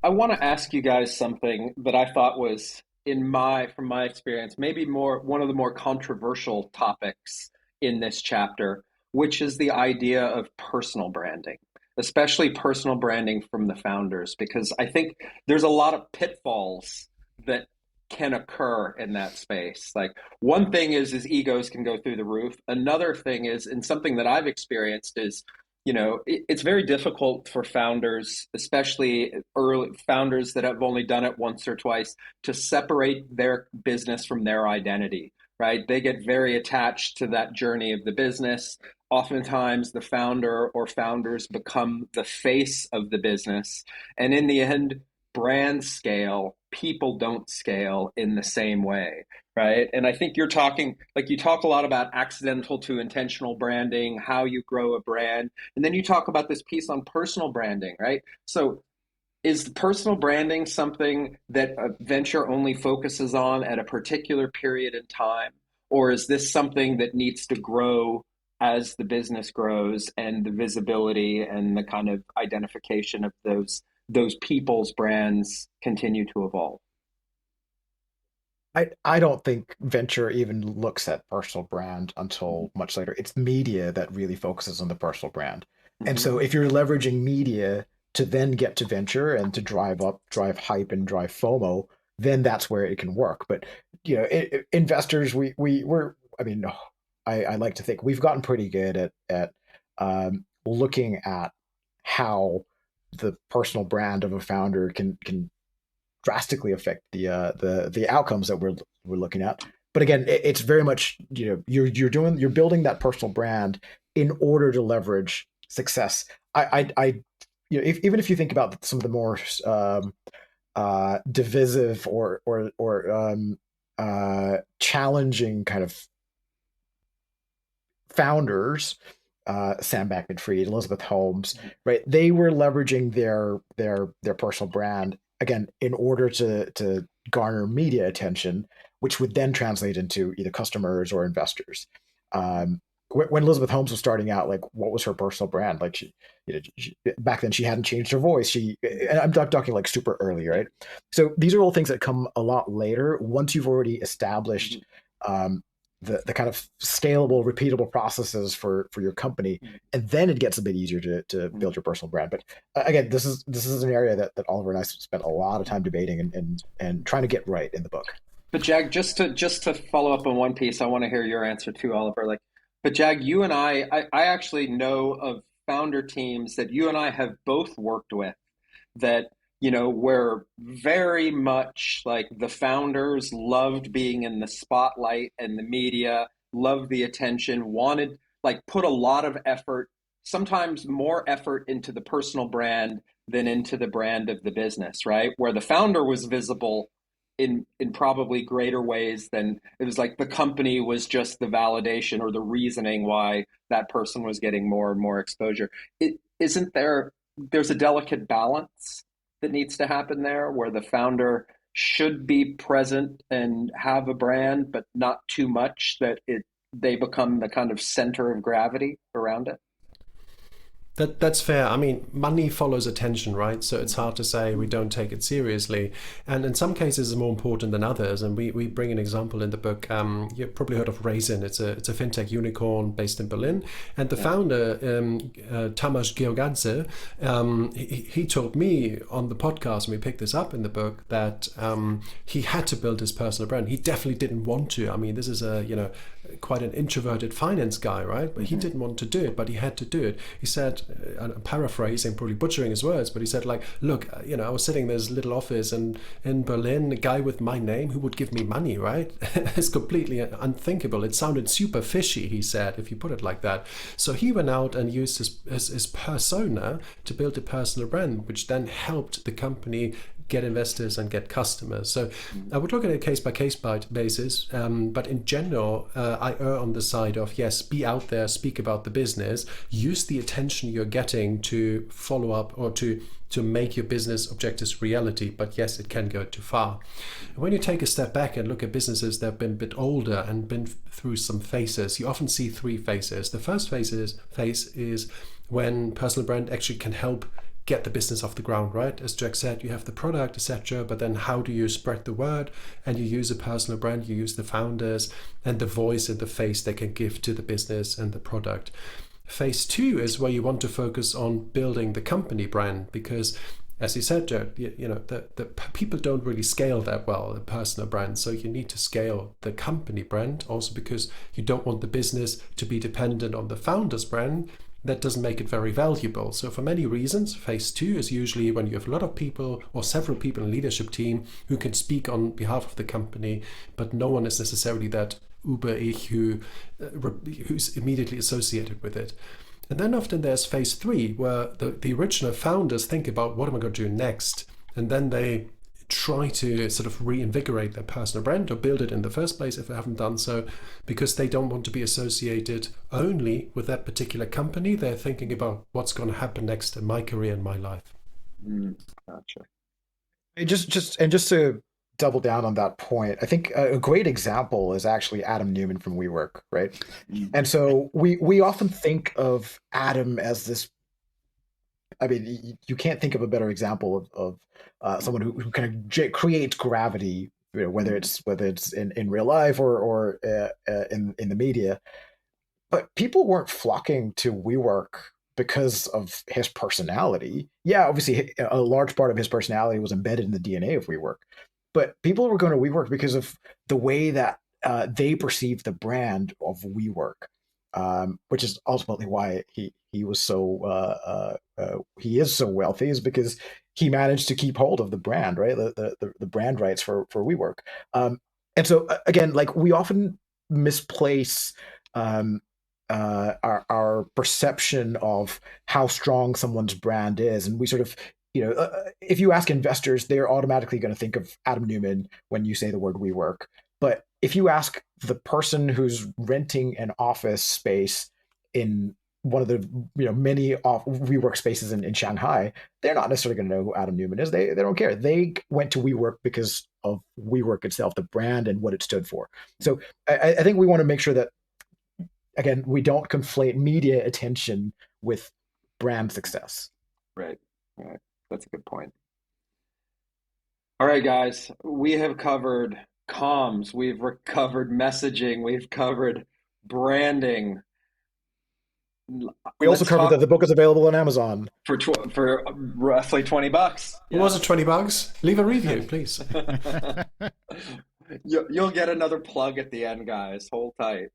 I want to ask you guys something that I thought was, from my experience, maybe one of the more controversial topics in this chapter, which is the idea of personal branding, especially personal branding from the founders, because I think there's a lot of pitfalls that can occur in that space. Like, one thing is egos can go through the roof. Another thing is, and something that I've experienced is, it's very difficult for founders, especially early founders that have only done it once or twice, to separate their business from their identity, right? They get very attached to that journey of the business. Oftentimes the founder or founders become the face of the business. And in the end, brands scale, people don't scale in the same way, right? And I think you talk a lot about accidental to intentional branding, how you grow a brand. And then you talk about this piece on personal branding, right? So is personal branding something that a venture only focuses on at a particular period in time? Or is this something that needs to grow as the business grows and the visibility and the kind of identification of those people's brands continue to evolve? I don't think venture even looks at personal brand until much later. It's media that really focuses on the personal brand. Mm-hmm. And so if you're leveraging media to then get to venture and to drive hype and drive FOMO, then that's where it can work. But investors, I like to think we've gotten pretty good at looking at how the personal brand of a founder can drastically affect the outcomes that we're looking at. But again, it's very much you're building that personal brand in order to leverage success. Even if you think about some of the more divisive or challenging kind of founders, Sam Bankman-Fried, Elizabeth Holmes, right? They were leveraging their personal brand again in order to garner media attention, which would then translate into either customers or investors. When Elizabeth Holmes was starting out, like, what was her personal brand? Like, she back then she hadn't changed her voice. And I'm talking like super early, right? So these are all things that come a lot later once you've already established the kind of scalable, repeatable processes for your company, and then it gets a bit easier to build your personal brand. But again, this is an area that Oliver and I spent a lot of time debating and trying to get right in the book. But Jag, just to follow up on one piece, I want to hear your answer too, Oliver. But Jag, you and I actually know of founder teams that you and I have both worked with that where very much like the founders loved being in the spotlight and the media, loved the attention, wanted, put a lot of effort, sometimes more effort into the personal brand than into the brand of the business, right? Where the founder was visible in probably greater ways than it was like the company was just the validation or the reasoning why that person was getting more and more exposure. There's a delicate balance that needs to happen there where the founder should be present and have a brand, but not too much that they become the kind of center of gravity around it? That's fair. I mean, money follows attention, right? So it's hard to say we don't take it seriously. And in some cases, it's more important than others. And we bring an example in the book. You've probably heard of Raisin. It's a fintech unicorn based in Berlin. And the founder, Tamas Georgadze, he told me on the podcast, and we picked this up in the book, that he had to build his personal brand. He definitely didn't want to. I mean, this is quite an introverted finance guy, right? But he didn't want to do it, but he had to do it. He said, I'm paraphrasing, probably butchering his words, but he said, like, look, I was sitting in this little office and in Berlin, a guy with my name who would give me money, right? It's completely unthinkable. It sounded super fishy, he said, if you put it like that. So he went out and used his persona to build a personal brand, which then helped the company get investors and get customers. So I would look at it case by case basis, but in general, I err on the side of, yes, be out there, speak about the business, use the attention you're getting to follow up or to make your business objectives reality. But yes, it can go too far. When you take a step back and look at businesses that have been a bit older and been through some phases, you often see three phases. The first phase is when personal brand actually can help get the business off the ground, right? As Jag said, you have the product, etc., but then how do you spread the word? And you use a personal brand, you use the founders and the voice and the face they can give to the business and the product. Phase 2 is where you want to focus on building the company brand, because as you said, Gerrit, the people don't really scale that well, the personal brand. So you need to scale the company brand also because you don't want the business to be dependent on the founder's brand. That doesn't make it very valuable. So for many reasons, phase 2 is usually when you have a lot of people or several people in a leadership team who can speak on behalf of the company, but no one is necessarily that Uber-ich who's immediately associated with it. And then often there's phase 3 where the original founders think about what am I going to do next? And then they try to sort of reinvigorate their personal brand or build it in the first place if they haven't done so, because they don't want to be associated only with that particular company. They're thinking about what's going to happen next in my career and my life. Gotcha. Just to double down on that point, I think a great example is actually Adam Neumann from WeWork, right? And so we often think of Adam as this. I mean, you can't think of a better example of someone who kind of creates gravity, whether it's in real life or in the media. But people weren't flocking to WeWork because of his personality. Yeah, obviously, a large part of his personality was embedded in the DNA of WeWork. But people were going to WeWork because of the way that they perceived the brand of WeWork. Which is ultimately why he was so he is so wealthy, is because he managed to keep hold of the brand, right? The brand rights for WeWork. And so again, like we often misplace our perception of how strong someone's brand is, and we sort of if you ask investors, they're automatically going to think of Adam Neumann when you say the word WeWork. But if you ask the person who's renting an office space in one of the many WeWork spaces in Shanghai, they're not necessarily going to know who Adam Neumann is. They don't care. They went to WeWork because of WeWork itself, the brand and what it stood for. So I think we want to make sure that, again, we don't conflate media attention with brand success. Right. That's a good point. All right, guys, we have covered comms, we've covered messaging, we've covered branding. We also covered that the book is available on Amazon for roughly $20. Yeah. Was it $20? Leave a review, please. You'll get another plug at the end, guys. Hold tight.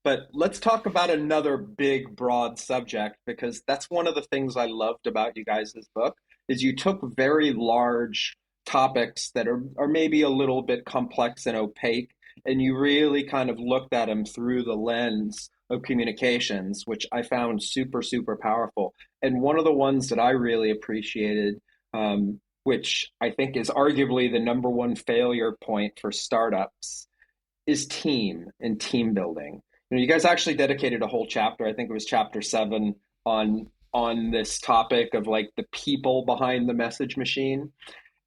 But let's talk about another big, broad subject, because that's one of the things I loved about you guys' book, is you took very large topics that are maybe a little bit complex and opaque, and you really kind of looked at them through the lens of communications, which I found super, super powerful. And one of the ones that I really appreciated, which I think is arguably the number one failure point for startups, is team and team building. You guys actually dedicated a whole chapter, I think it was chapter 7, on this topic of like the people behind the message machine.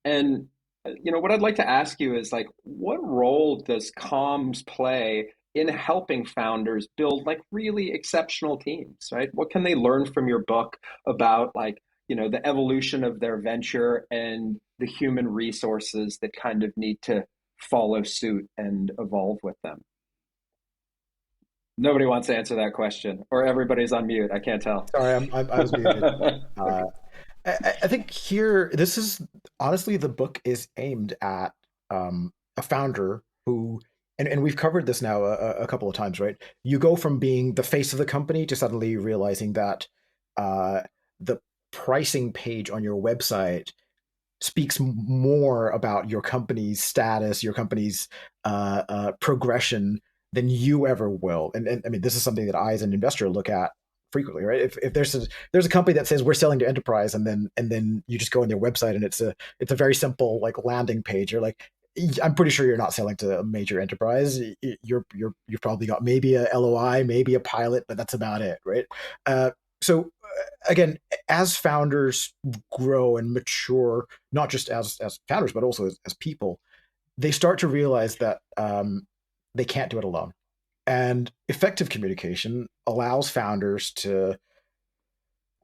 And what I'd like to ask you is, like, what role does comms play in helping founders build like really exceptional teams, right? What can they learn from your book about the evolution of their venture and the human resources that kind of need to follow suit and evolve with them? Nobody wants to answer that question, or everybody's on mute. I can't tell. Sorry, I was muted. I think here, this is honestly, the book is aimed at a founder who and we've covered this now a couple of times, right? You go from being the face of the company to suddenly realizing that the pricing page on your website speaks more about your company's status, your company's progression than you ever will. And I mean, this is something that I, as an investor, look at frequently, right? If there's a company that says we're selling to enterprise, and then you just go on their website and it's a very simple like landing page. You're like, I'm pretty sure you're not selling to a major enterprise. You've probably got maybe a LOI, maybe a pilot, but that's about it, right? So again, as founders grow and mature, not just as founders, but also as people, they start to realize that they can't do it alone. And effective communication allows founders to,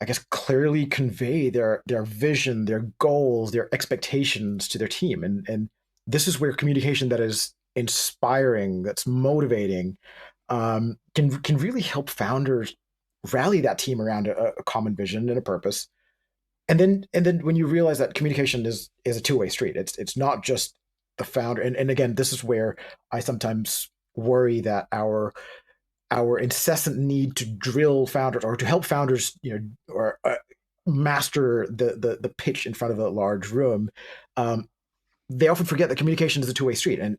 I guess, clearly convey their vision, their goals, their expectations to their team. And this is where communication that is inspiring, that's motivating, can really help founders rally that team around a common vision and a purpose. And then when you realize that communication is a two-way street, it's not just the founder. And again, this is where I sometimes worry that our incessant need to drill founders or to help founders, or master the pitch in front of a large room. They often forget that communication is a two-way street, and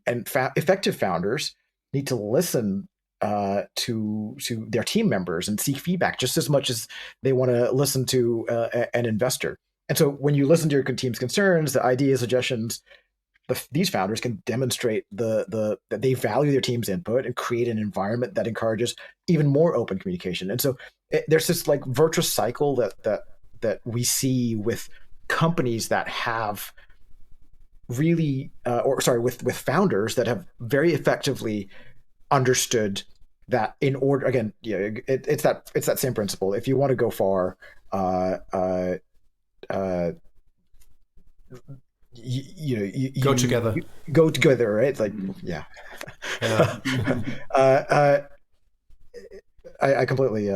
effective founders need to listen to their team members and seek feedback just as much as they want to listen to an investor. And so when you listen to your team's concerns, the ideas, suggestions, these founders can demonstrate that they value their team's input and create an environment that encourages even more open communication. And so there's this like virtuous cycle that we see with companies that have really, with founders that have very effectively understood that in order, again, it's that same principle. If you want to go far, you go together. Go together, right? It's like, yeah. I completely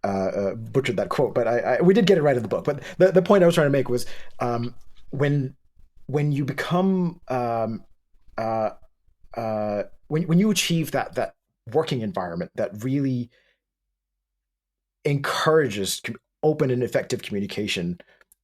butchered that quote, but we did get it right in the book. But the point I was trying to make was when you become when you achieve that working environment that really encourages open and effective communication,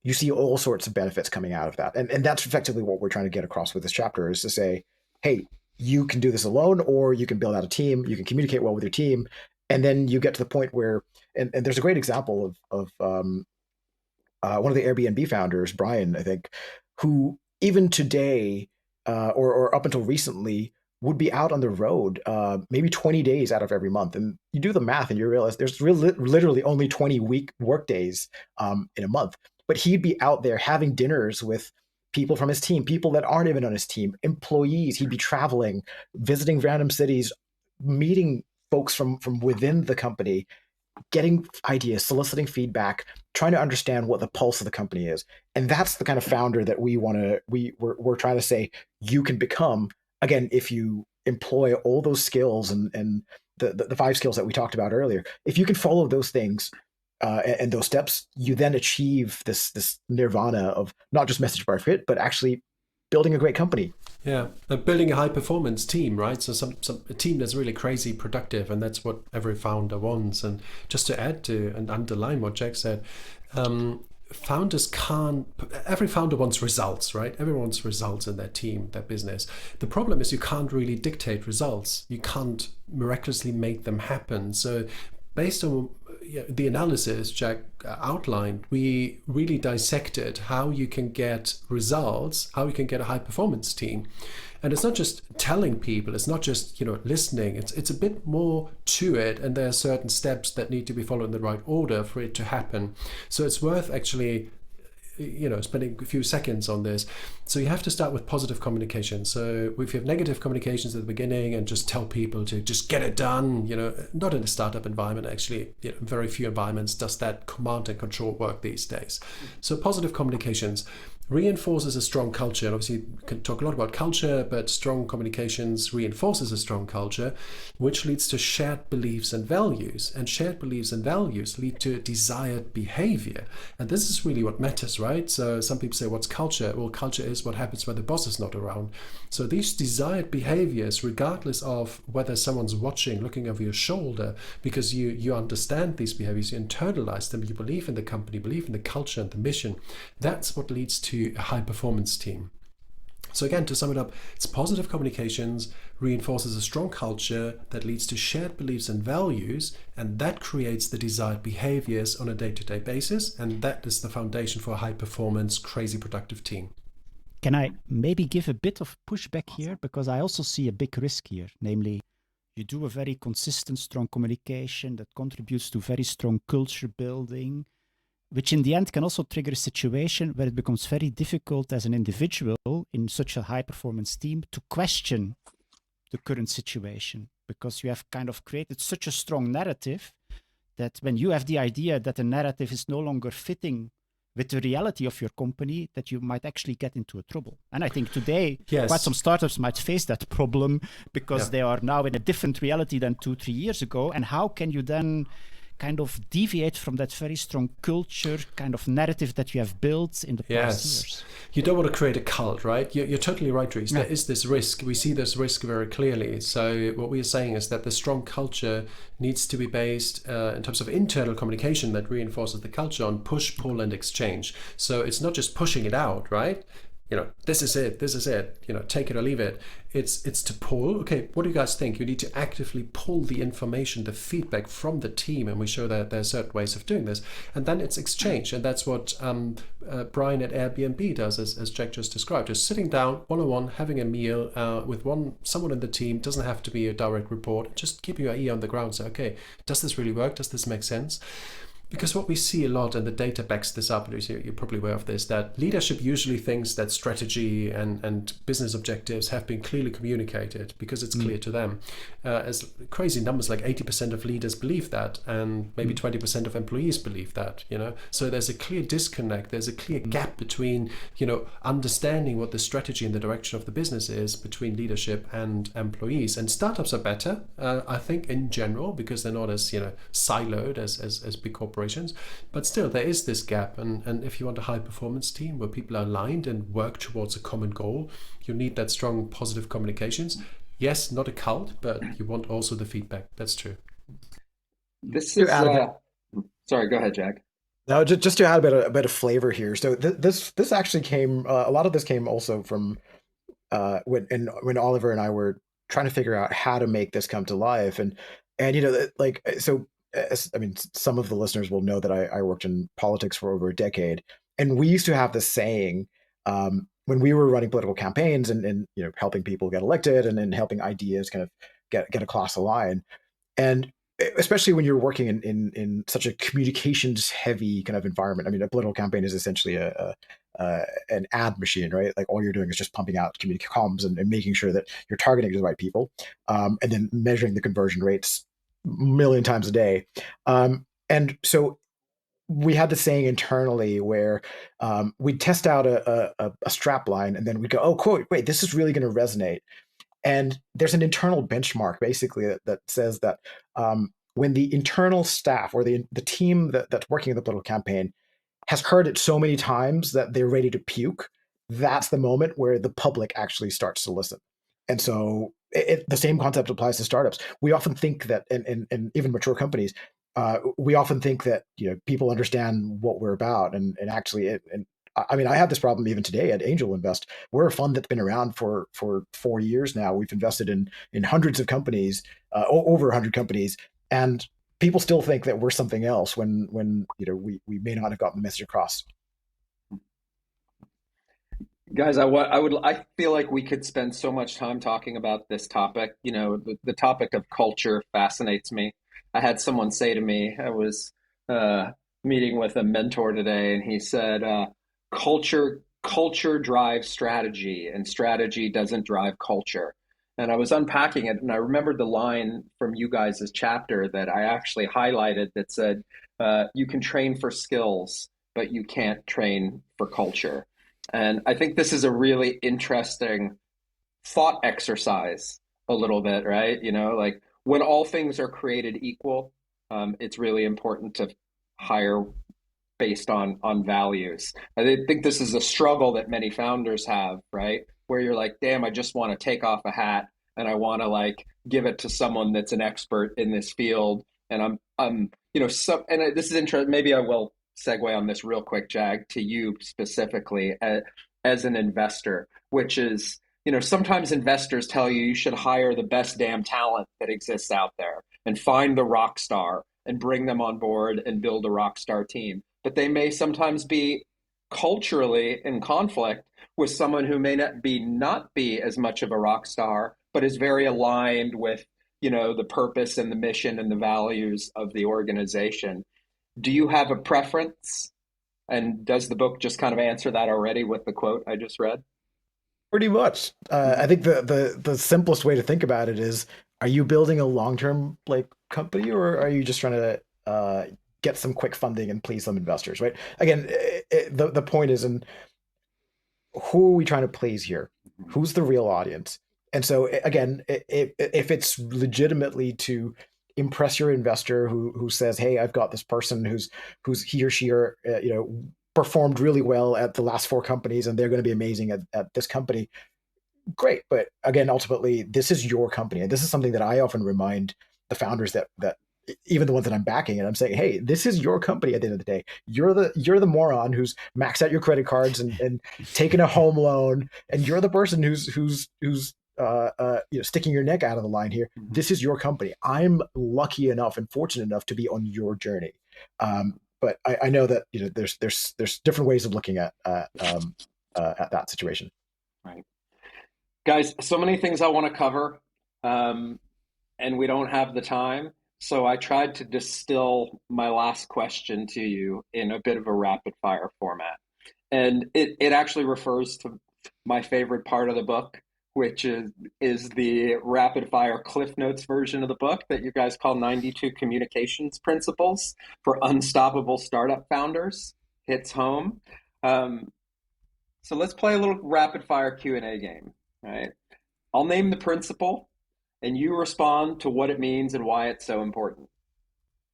you see all sorts of benefits coming out of that. And that's effectively what we're trying to get across with this chapter, is to say, hey, you can do this alone, or you can build out a team, you can communicate well with your team. And then you get to the point where, and there's a great example of one of the Airbnb founders, Brian, I think, who even today, or up until recently, would be out on the road maybe 20 days out of every month. And you do the math and you realize there's literally only 20 work days in a month. But he'd be out there having dinners with people from his team, people that aren't even on his team, employees. He'd be traveling, visiting random cities, meeting folks from within the company, getting ideas, soliciting feedback, trying to understand what the pulse of the company is. And that's the kind of founder that we're trying to say you can become, again, if you employ all those skills and the 5 skills that we talked about earlier. If you can follow those things and those steps, you then achieve this nirvana of not just message bar fit, but actually building a great company. Yeah, and building a high performance team, right? So a team that's really crazy productive, and that's what every founder wants. And just to add to and underline what Jack said, founders every founder wants results, right? Everyone wants results in their team, their business. The problem is you can't really dictate results. You can't miraculously make them happen. So based on the analysis Jack outlined, we really dissected how you can get results, how you can get a high performance team. And it's not just telling people, it's not just listening, it's a bit more to it, and there are certain steps that need to be followed in the right order for it to happen. So it's worth actually spending a few seconds on this. So you have to start with positive communication. So if you have negative communications at the beginning and just tell people to just get it done, not in a startup environment, actually, very few environments does that command and control work these days. So positive communications. reinforces a strong culture. And obviously, you can talk a lot about culture, but strong communications reinforces a strong culture, which leads to shared beliefs and values. And shared beliefs and values lead to desired behavior. And this is really what matters, right? So some people say, what's culture? Well, culture is what happens when the boss is not around. So these desired behaviors, regardless of whether someone's watching, looking over your shoulder, because you understand these behaviors, you internalize them, you believe in the company, believe in the culture and the mission, that's what leads to a high performance team. So again, to sum it up, it's positive communications reinforces a strong culture that leads to shared beliefs and values, and that creates the desired behaviors on a day-to-day basis, and that is the foundation for a high performance, crazy productive team. Can I maybe give a bit of pushback here? Because I also see a big risk here, namely, you do a very consistent, strong communication that contributes to very strong culture building, which in the end can also trigger a situation where it becomes very difficult as an individual in such a high performance team to question the current situation, because you have kind of created such a strong narrative that when you have the idea that the narrative is no longer fitting with the reality of your company, that you might actually get into a trouble. And I think today, quite some startups might face that problem because they are now in a different reality than 2-3 years ago. And how can you then kind of deviate from that very strong culture kind of narrative that you have built in the past years? You don't want to create a cult, right? You're totally right, Dries. There is this risk. We see this risk very clearly. So what we are saying is that the strong culture needs to be based in terms of internal communication that reinforces the culture on push, pull, and exchange. So it's not just pushing it out, right? This is it, take it or leave it. It's to pull. Okay, what do you guys think? You need to actively pull the information, the feedback from the team, and we show that there are certain ways of doing this. And then it's exchange, and that's what Brian at Airbnb does, as Jack just described. Just sitting down, one-on-one, having a meal with someone in the team. Doesn't have to be a direct report. Just keep your ear on the ground. Say, okay, does this really work? Does this make sense? Because what we see a lot, and the data backs this up, and you're probably aware of this, that leadership usually thinks that strategy and business objectives have been clearly communicated because it's clear to them. As crazy numbers like 80% of leaders believe that, and maybe 20% of employees believe that, So there's a clear disconnect. There's a clear gap between, understanding what the strategy and the direction of the business is between leadership and employees. And startups are better, I think, in general, because they're not as, siloed as big corporations. But still, there is this gap, and if you want a high performance team where people are aligned and work towards a common goal, you need that strong positive communications. Yes, not a cult, but you want also the feedback. That's true. This is sorry, go ahead, Jack. No, just to add a bit of flavor here. So this actually came, a lot of this came also from when Oliver and I were trying to figure out how to make this come to life, and so. Some of the listeners will know that I worked in politics for over a decade, and we used to have this saying when we were running political campaigns and helping people get elected and helping ideas kind of get across the line, and especially when you're working in such a communications heavy kind of environment. A political campaign is essentially an ad machine, right? Like all you're doing is just pumping out comms and making sure that you're targeting the right people, and then measuring the conversion rates million times a day. And so we had this saying internally where we'd test out a strap line, and then we'd go, oh, cool, wait, this is really going to resonate. And there's an internal benchmark basically that says that when the internal staff or the team that's working in the political campaign has heard it so many times that they're ready to puke, that's the moment where the public actually starts to listen. And so the same concept applies to startups. We often think that, and even mature companies, we often think that people understand what we're about, and actually, I have this problem even today at Angel Invest. We're a fund that's been around for 4 years now. We've invested in hundreds of companies, over 100 companies, and people still think that we're something else when we may not have gotten the message across. Guys, I feel like we could spend so much time talking about this topic. The topic of culture fascinates me. I had someone say to me, I was meeting with a mentor today, and he said, culture drives strategy, and strategy doesn't drive culture. And I was unpacking it, and I remembered the line from you guys' chapter that I actually highlighted that said, you can train for skills, but you can't train for culture. And I think this is a really interesting thought exercise a little bit, right? Like when all things are created equal, it's really important to hire based on values. I think this is a struggle that many founders have, right? Where you're like, damn, I just want to take off a hat and I want to like give it to someone that's an expert in this field. And this is interesting. Maybe I will segue on this real quick, Jag, to you specifically as an investor, which is, sometimes investors tell you should hire the best damn talent that exists out there and find the rock star and bring them on board and build a rock star team. But they may sometimes be culturally in conflict with someone who may not be as much of a rock star, but is very aligned with, the purpose and the mission and the values of the organization. Do you have a preference? And does the book just kind of answer that already with the quote I just read? Pretty much. I think the simplest way to think about it is: are you building a long-term company, or are you just trying to get some quick funding and please some investors? Right. Again, the point is, in who are we trying to please here? Who's the real audience? And so again, if it's legitimately to impress your investor who says, "Hey, I've got this person who's he or she are performed really well at the last 4 companies, and they're going to be amazing at this company," great. But again, ultimately, this is your company, and this is something that I often remind the founders that even the ones that I'm backing, and I'm saying, hey, this is your company at the end of the day. You're the moron who's maxed out your credit cards and taken a home loan, and you're the person who's sticking your neck out of the line here. This is your company. I'm lucky enough and fortunate enough to be on your journey. But I know that there's different ways of looking at that situation. Right, guys. So many things I want to cover, and we don't have the time. So I tried to distill my last question to you in a bit of a rapid fire format, and it actually refers to my favorite part of the book, which is the rapid fire Cliff Notes version of the book that you guys call 92 Communications Principles for Unstoppable Startup Founders. Hits home. So let's play a little rapid fire Q&A game. All right. I'll name the principle and you respond to what it means and why it's so important.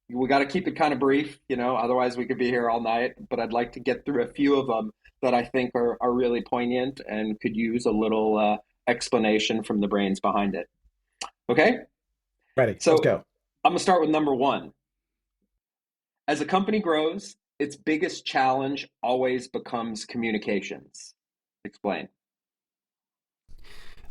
We got to keep it kind of brief, otherwise we could be here all night, but I'd like to get through a few of them that I think are really poignant and could use a little explanation from the brains behind it. Okay? Ready. So let's go. I'm going to start with number 1. As a company grows, its biggest challenge always becomes communications. Explain.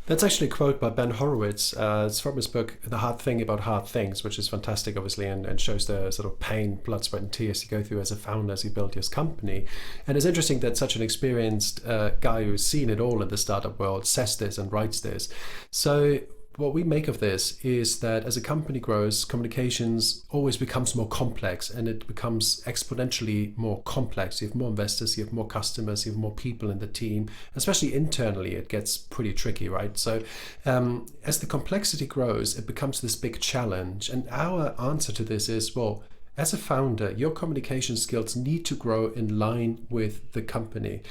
That's actually a quote by Ben Horowitz. It's from his book, The Hard Thing About Hard Things, which is fantastic, obviously, and shows the sort of pain, blood, sweat, and tears you go through as a founder as you build your company. And it's interesting that such an experienced guy who's seen it all in the startup world says this and writes this. So what we make of this is that as a company grows, communications always becomes more complex, and it becomes exponentially more complex. You have more investors, you have more customers, you have more people in the team, especially internally, it gets pretty tricky, right? So as the complexity grows, it becomes this big challenge. And our answer to this is, well, as a founder, your communication skills need to grow in line with the company.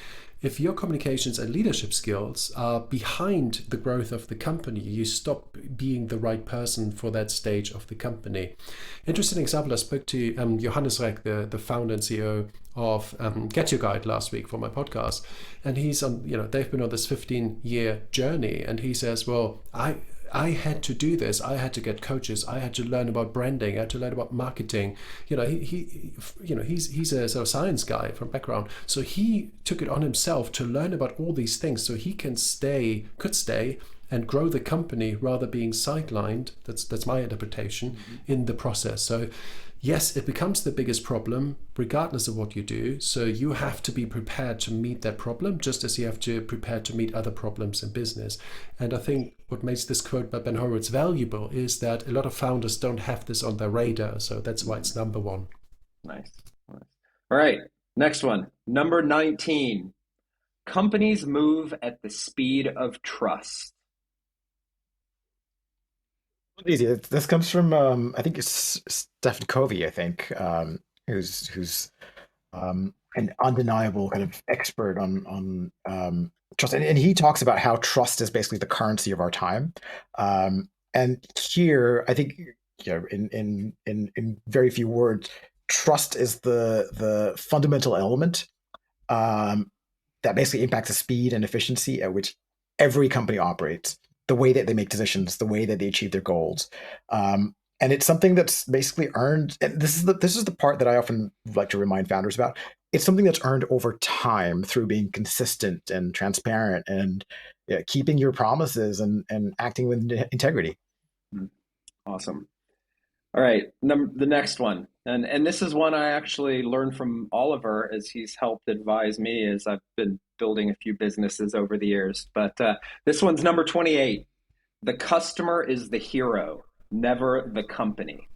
If your communications and leadership skills are behind the growth of the company, you stop being the right person for that stage of the company. Interesting example, I spoke to Johannes Reck, the founder and CEO of Get Your Guide last week for my podcast. And he's on, they've been on this 15-year journey. And he says, well, I had to do this. I had to get coaches. I had to learn about branding. I had to learn about marketing. He's a sort of science guy from background. So he took it on himself to learn about all these things so he could stay and grow the company rather being sidelined. That's my interpretation in the process. So yes, it becomes the biggest problem regardless of what you do. So you have to be prepared to meet that problem, just as you have to prepare to meet other problems in business. And I think what makes this quote by Ben Horowitz valuable is that a lot of founders don't have this on their radar. So that's why it's number 1. Nice. All right. Next one. Number 19. Companies move at the speed of trust. Easy. This comes from I think it's Stephen Covey, I think, who's an undeniable kind of expert on trust, and he talks about how trust is basically the currency of our time. And here, I think, in very few words, trust is the fundamental element that basically impacts the speed and efficiency at which every company operates, the way that they make decisions, the way that they achieve their goals. And it's something that's basically earned. And this is the part that I often like to remind founders about. It's something that's earned over time through being consistent and transparent and keeping your promises and acting with integrity. Awesome. All right, the next one, and this is one I actually learned from Oliver, as he's helped advise me as I've been building a few businesses over the years. But this one's number 28. The customer is the hero, never the company.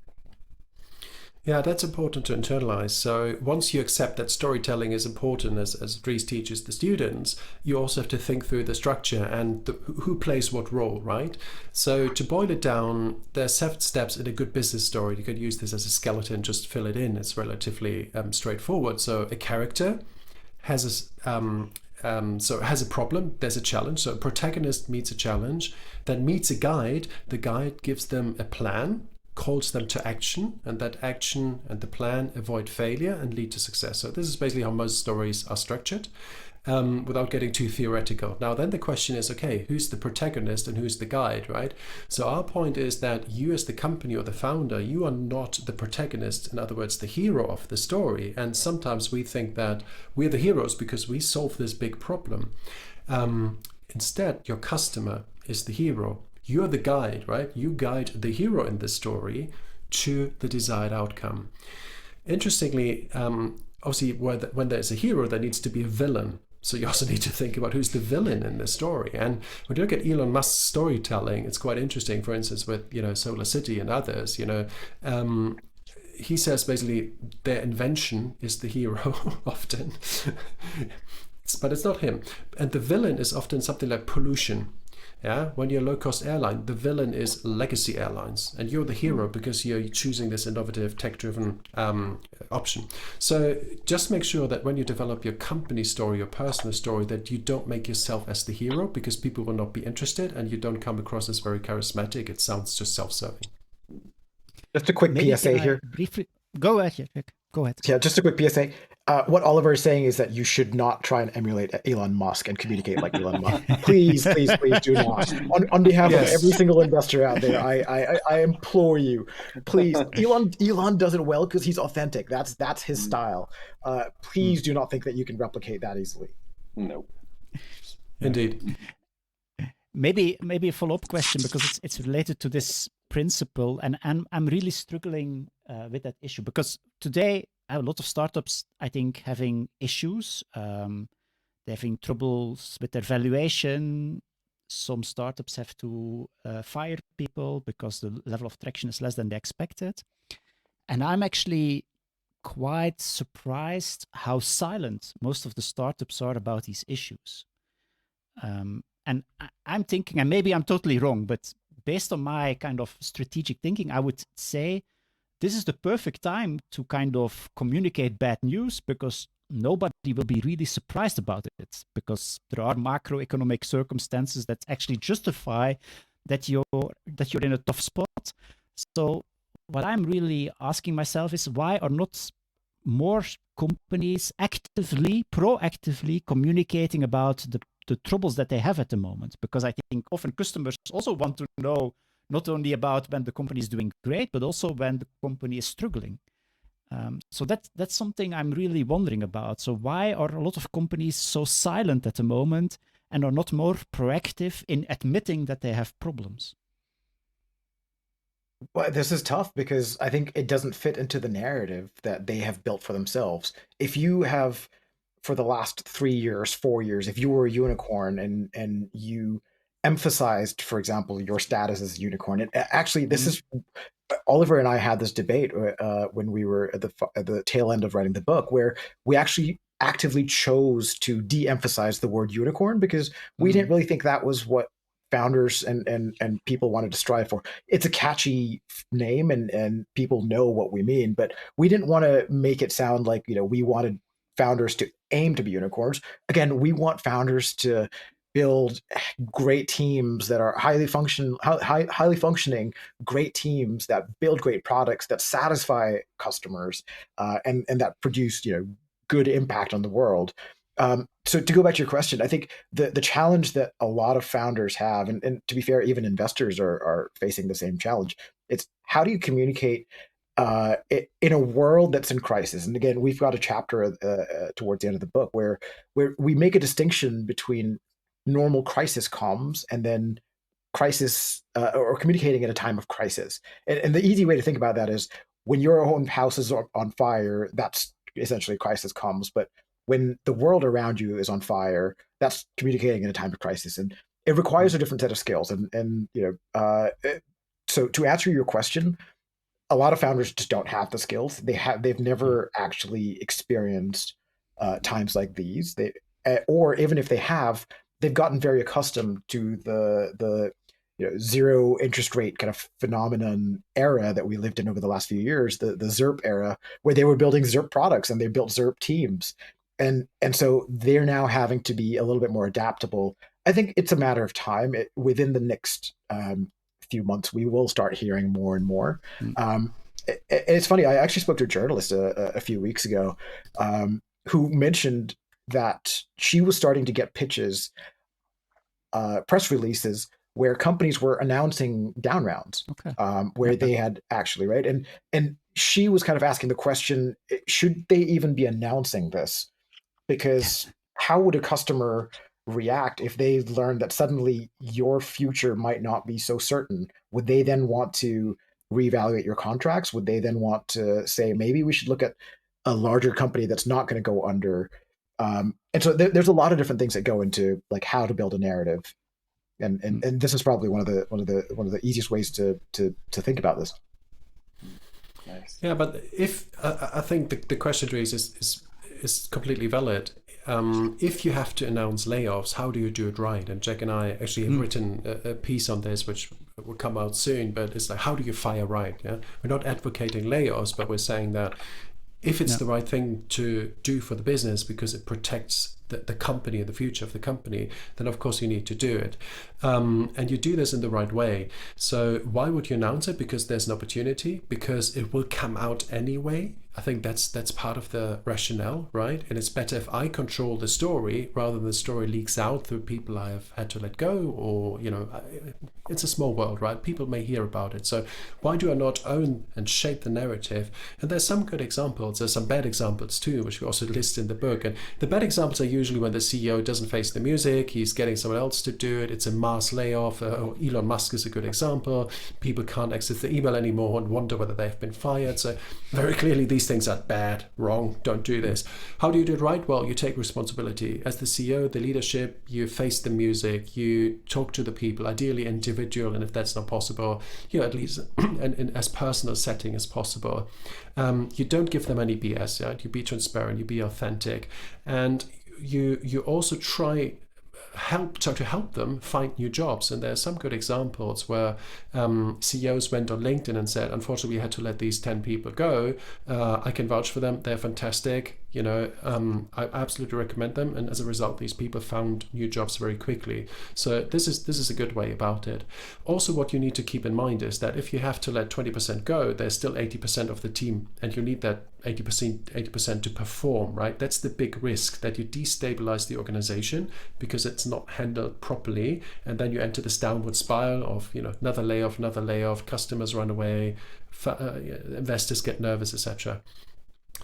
Yeah, that's important to internalize. So once you accept that storytelling is important, as Dries teaches the students, you also have to think through the structure and who plays what role, right? So to boil it down, there are 7 steps in a good business story. You could use this as a skeleton, just fill it in. It's relatively straightforward. So a character has has a problem, there's a challenge. So a protagonist meets a challenge, then meets a guide. The guide gives them a plan, calls them to action, and that action and the plan avoid failure and lead to success. So this is basically how most stories are structured, without getting too theoretical. Now then the question is, okay, who's the protagonist and who's the guide, right? So our point is that you as the company or the founder, you are not the protagonist, in other words, the hero of the story. And sometimes we think that we're the heroes because we solve this big problem. Instead, your customer is the hero. You're the guide, right? You guide the hero in the story to the desired outcome. Interestingly, obviously, when there's a hero, there needs to be a villain. So you also need to think about who's the villain in the story. And when you look at Elon Musk's storytelling, it's quite interesting. For instance, with Solar City and others, he says basically their invention is the hero often, but it's not him. And the villain is often something like pollution. Yeah, when you're a low-cost airline, the villain is legacy airlines, and you're the hero because you're choosing this innovative, tech-driven option. So just make sure that when you develop your company story, your personal story, that you don't make yourself as the hero, because people will not be interested, and you don't come across as very charismatic. It sounds just self-serving. Just a quick PSA here. Briefly, go ahead. Go ahead. Yeah, just a quick PSA. What Oliver is saying is that you should not try and emulate Elon Musk and communicate like Elon Musk. Please do not. On behalf of every single investor out there, I implore you, please. Elon does it well because he's authentic. That's his style. Please do not think that you can replicate that easily. No. Indeed. Maybe a follow-up question, because it's related to this principle, and I'm really struggling with that issue, because today I have a lot of startups, I think, having issues. They're having troubles with their valuation. Some startups have to fire people because the level of traction is less than they expected. And I'm actually quite surprised how silent most of the startups are about these issues. And I'm thinking, and maybe I'm totally wrong, but based on my kind of strategic thinking, I would say this is the perfect time to kind of communicate bad news, because nobody will be really surprised about it, because there are macroeconomic circumstances that actually justify that you're in a tough spot. So what I'm really asking myself is, why are not more companies proactively communicating about the troubles that they have at the moment? Because I think often customers also want to know not only about when the company is doing great, but also when the company is struggling. So that's something I'm really wondering about. So why are a lot of companies so silent at the moment and are not more proactive in admitting that they have problems? Well, this is tough because I think it doesn't fit into the narrative that they have built for themselves. If you have, for the last 3 years, 4 years, if you were a unicorn and you emphasized, for example, your status as a unicorn, and actually, this is Oliver and I had this debate when we were at the tail end of writing the book, where we actually actively chose to de-emphasize the word unicorn because we didn't really think that was what founders and people wanted to strive for. It's a catchy name and people know what we mean, but we didn't want to make it sound like, we wanted founders to aim to be unicorns. Again, we want founders to build great teams that are highly functioning, great teams that build great products that satisfy customers, and that produce good impact on the world. So to go back to your question, I think the challenge that a lot of founders have, and to be fair, even investors are facing the same challenge. It's how do you communicate in a world that's in crisis? And again, we've got a chapter towards the end of the book where we make a distinction between normal crisis comms and then crisis or communicating at a time of crisis. And the easy way to think about that is when your own house is on fire, that's essentially crisis comms. But when the world around you is on fire, that's communicating in a time of crisis, and it requires a different set of skills. So to answer your question, a lot of founders just don't have the skills. They've never actually experienced times like these. Or even if they have, they've gotten very accustomed to the zero interest rate kind of phenomenon era that we lived in over the last few years, the ZERP era, where they were building ZERP products and they built ZERP teams. And so they're now having to be a little bit more adaptable. I think it's a matter of time. Within the next few months, we will start hearing more and more. It's funny. I actually spoke to a journalist a few weeks ago who mentioned that she was starting to get pitches, press releases, where companies were announcing down rounds, where they had actually, right? And she was kind of asking the question, should they even be announcing this? Because how would a customer react if they learned that suddenly your future might not be so certain? Would they then want to reevaluate your contracts? Would they then want to say, maybe we should look at a larger company that's not going to go under? And so there's a lot of different things that go into like how to build a narrative. And this is probably one of the easiest ways to think about this. Nice. Yeah, but if I think the question raised is completely valid. If you have to announce layoffs, how do you do it right? And Jack and I actually have written a piece on this, which will come out soon. But it's like, how do you fire right? Yeah, we're not advocating layoffs, but we're saying that if it's the right thing to do for the business because it protects the company and the future of the company, then of course you need to do it. And you do this in the right way. So why would you announce it? Because there's an opportunity, because it will come out anyway. I think that's part of the rationale, right? And it's better if I control the story rather than the story leaks out through people I have had to let go, or, it's a small world, right? People may hear about it. So why do I not own and shape the narrative? And there's some good examples. There's some bad examples too, which we also list in the book. And the bad examples are usually when the CEO doesn't face the music, he's getting someone else to do it. It's a mass layoff. Elon Musk is a good example. People can't access the email anymore and wonder whether they've been fired. So very clearly these things are bad, wrong, don't do this. How do you do it right? Well, you take responsibility. As the CEO, the leadership, you face the music, you talk to the people, ideally individual, and if that's not possible, at least in as personal setting as possible. You don't give them any BS, right? You be transparent, you be authentic, and you also try to help them find new jobs. And there are some good examples where CEOs went on LinkedIn and said, unfortunately, we had to let these 10 people go. I can vouch for them. They're fantastic. I absolutely recommend them. And as a result, these people found new jobs very quickly. So this is a good way about it. Also, what you need to keep in mind is that if you have to let 20% go, there's still 80% of the team, and you need that 80% to perform, right? That's the big risk, that you destabilize the organization because it's not handled properly, and then you enter this downward spiral of another layoff, customers run away, investors get nervous, etc.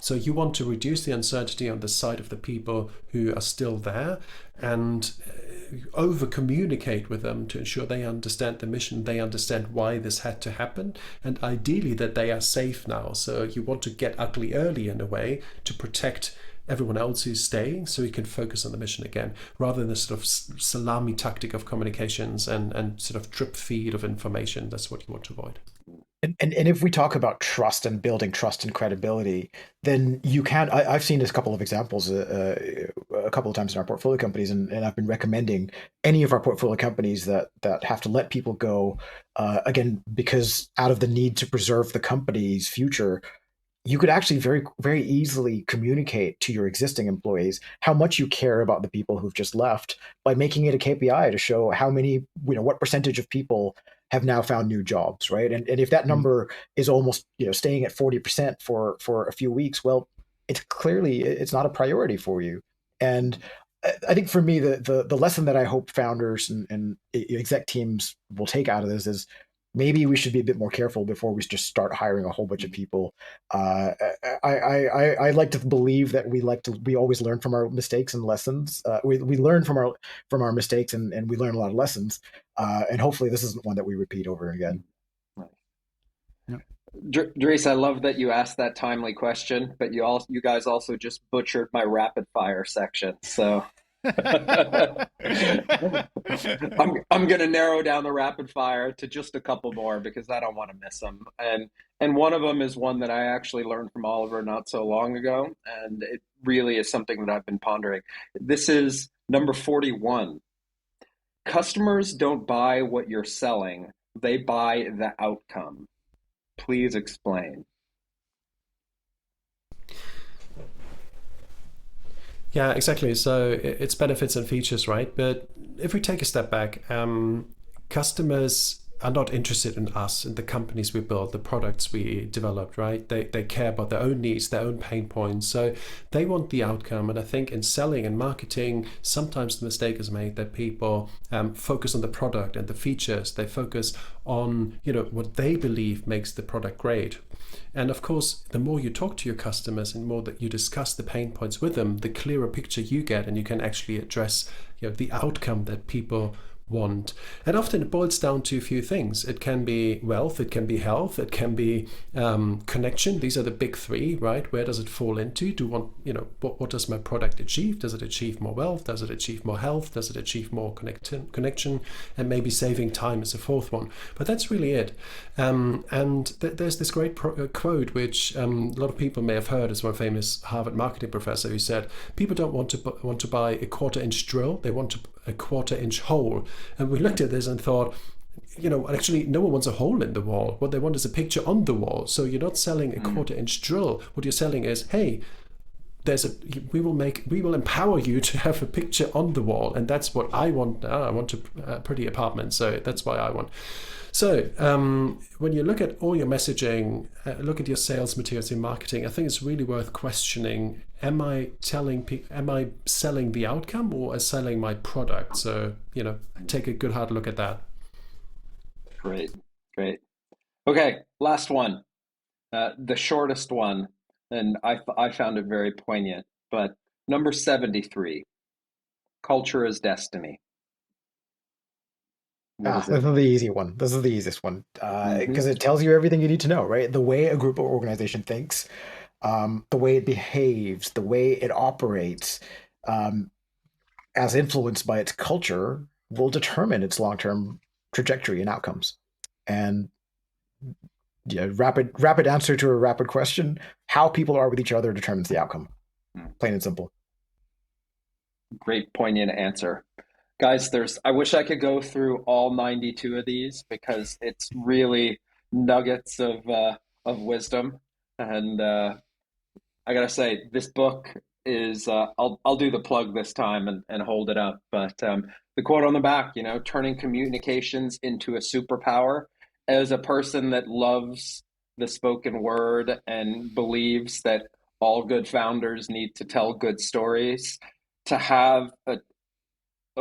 So you want to reduce the uncertainty on the side of the people who are still there, and over communicate with them to ensure they understand the mission, they understand why this had to happen, and ideally that they are safe now. So you want to get ugly early in a way to protect everyone else who's staying, so you can focus on the mission again, rather than the sort of salami tactic of communications and sort of drip feed of information. That's what you want to avoid. And if we talk about trust and building trust and credibility, then you can. I've seen this couple of examples a couple of times in our portfolio companies, and I've been recommending any of our portfolio companies that have to let people go, again, because out of the need to preserve the company's future, you could actually very, very easily communicate to your existing employees how much you care about the people who've just left by making it a KPI to show how many, what percentage of people have now found new jobs, right? And if that number is almost, staying at 40% for a few weeks, well, it's not a priority for you. And I think for me, the lesson that I hope founders and exec teams will take out of this is maybe we should be a bit more careful before we just start hiring a whole bunch of people. I like to believe that we always learn from our mistakes and lessons. We learn from our mistakes and we learn a lot of lessons. And hopefully this isn't one that we repeat over again. Yeah. Dries, I love that you asked that timely question, but you guys also just butchered my rapid fire section. So I'm going to narrow down the rapid fire to just a couple more because I don't want to miss them. And one of them is one that I actually learned from Oliver not so long ago, and it really is something that I've been pondering. This is number 41. Customers don't buy what you're selling, they buy the outcome. Please explain. Yeah, exactly. So it's benefits and features, right? But if we take a step back, customers are not interested in us, in the companies we build, the products we developed, right? They care about their own needs, their own pain points. So they want the outcome. And I think in selling and marketing, sometimes the mistake is made that people focus on the product and the features. They focus on, what they believe makes the product great. And of course, the more you talk to your customers and more that you discuss the pain points with them, the clearer picture you get, and you can actually address, the outcome that people want. And often it boils down to a few things. It can be wealth, it can be health, it can be connection. These are the big three, right? Where does it fall into? What does my product achieve? Does it achieve more wealth? Does it achieve more health? Does it achieve more connection? And maybe saving time is a fourth one. But that's really it. There's this great quote, which a lot of people may have heard, as one famous Harvard marketing professor who said, people don't want to buy a quarter-inch drill, they want a quarter-inch hole. And we looked at this and thought, actually no one wants a hole in the wall. What they want is a picture on the wall. So you're not selling a quarter-inch drill. What you're selling is, hey, we will empower you to have a picture on the wall, and that's what I want. I want a pretty apartment, so that's why I want. So when you look at all your messaging, look at your sales materials in marketing, I think it's really worth questioning: am I selling the outcome, or am I selling my product? So take a good hard look at that. Great. Okay, last one, the shortest one. And I found it very poignant, but number 73, culture is destiny. This is the easy one. This is the easiest one because it tells you everything you need to know, right? The way a group or organization thinks, the way it behaves, the way it operates, as influenced by its culture, will determine its long-term trajectory and outcomes. And rapid answer to a rapid question: how people are with each other determines the outcome. Plain and simple. Great, poignant answer. Guys, I wish I could go through all 92 of these because it's really nuggets of wisdom. And I gotta say, this book is I'll do the plug this time and hold it up. But the quote on the back, turning communications into a superpower. As a person that loves the spoken word and believes that all good founders need to tell good stories, to have a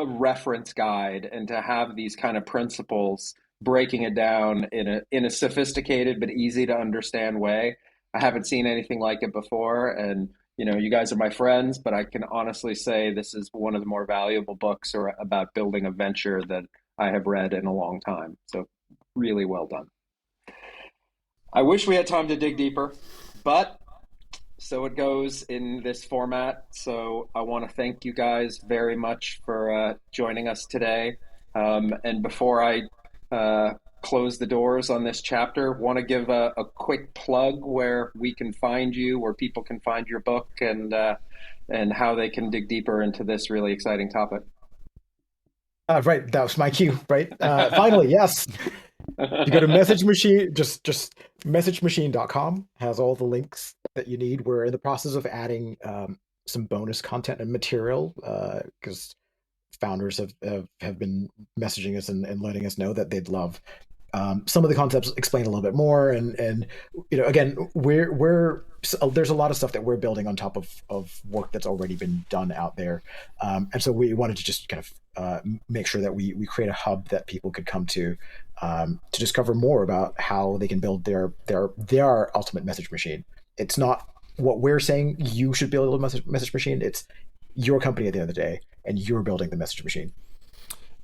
reference guide and to have these kind of principles, breaking it down in a sophisticated but easy to understand way, I haven't seen anything like it before. And you guys are my friends, but I can honestly say this is one of the more valuable books about building a venture that I have read in a long time. So really well done. I wish we had time to dig deeper, but so it goes in this format. So I want to thank you guys very much for joining us today. And before I close the doors on this chapter, want to give a quick plug where we can find you, where people can find your book, and how they can dig deeper into this really exciting topic. Right, that was my cue, right? Finally, yes. You go to Message Machine, just messagemachine.com has all the links that you need. We're in the process of adding some bonus content and material because founders have been messaging us and letting us know that they'd love some of the concepts explained a little bit more. And again, there's a lot of stuff that we're building on top of work that's already been done out there. And so we wanted to just kind of make sure that we create a hub that people could come to discover more about how they can build their ultimate message machine. It's not what we're saying you should build a message machine. It's your company at the end of the day, and you're building the message machine.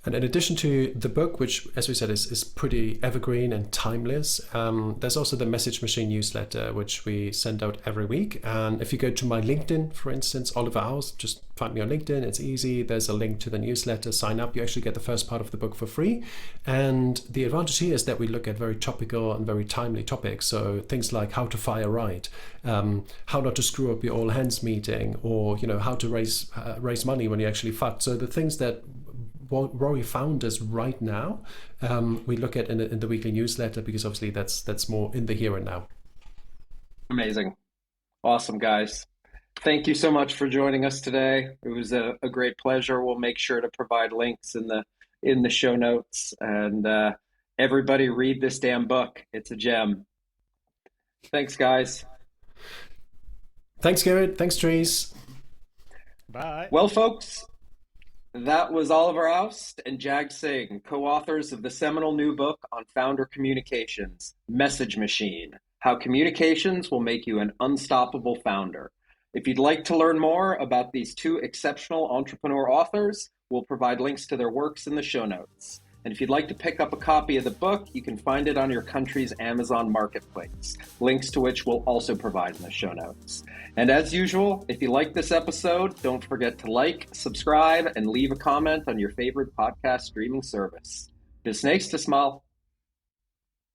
And in addition to the book, which, as we said, is pretty evergreen and timeless, there's also the Message Machine newsletter, which we send out every week. And if you go to my LinkedIn, for instance, Oliver Aust, just find me on LinkedIn. It's easy. There's a link to the newsletter. Sign up. You actually get the first part of the book for free. And the advantage here is that we look at very topical and very timely topics. So things like how to fire right, how not to screw up your all hands meeting, or how to raise money when you actually fuck. So the things that worry founders right now, we look at in the weekly newsletter, because obviously that's more in the here and now. Amazing. Awesome, guys. Thank you so much for joining us today. It was a great pleasure. We'll make sure to provide links in the show notes, and everybody read this damn book. It's a gem. Thanks, guys. Thanks, Gerrit. Thanks, Trees. Bye. Well, folks, that was Oliver Aust and Jag Singh, co-authors of the seminal new book on founder communications, Message Machine: How Communications Will Make You an Unstoppable Founder. If you'd like to learn more about these two exceptional entrepreneur authors, we'll provide links to their works in the show notes. And if you'd like to pick up a copy of the book, you can find it on your country's Amazon marketplace, links to which we'll also provide in the show notes. And as usual, if you like this episode, don't forget to like, subscribe, and leave a comment on your favorite podcast streaming service. Bis nächstes Mal.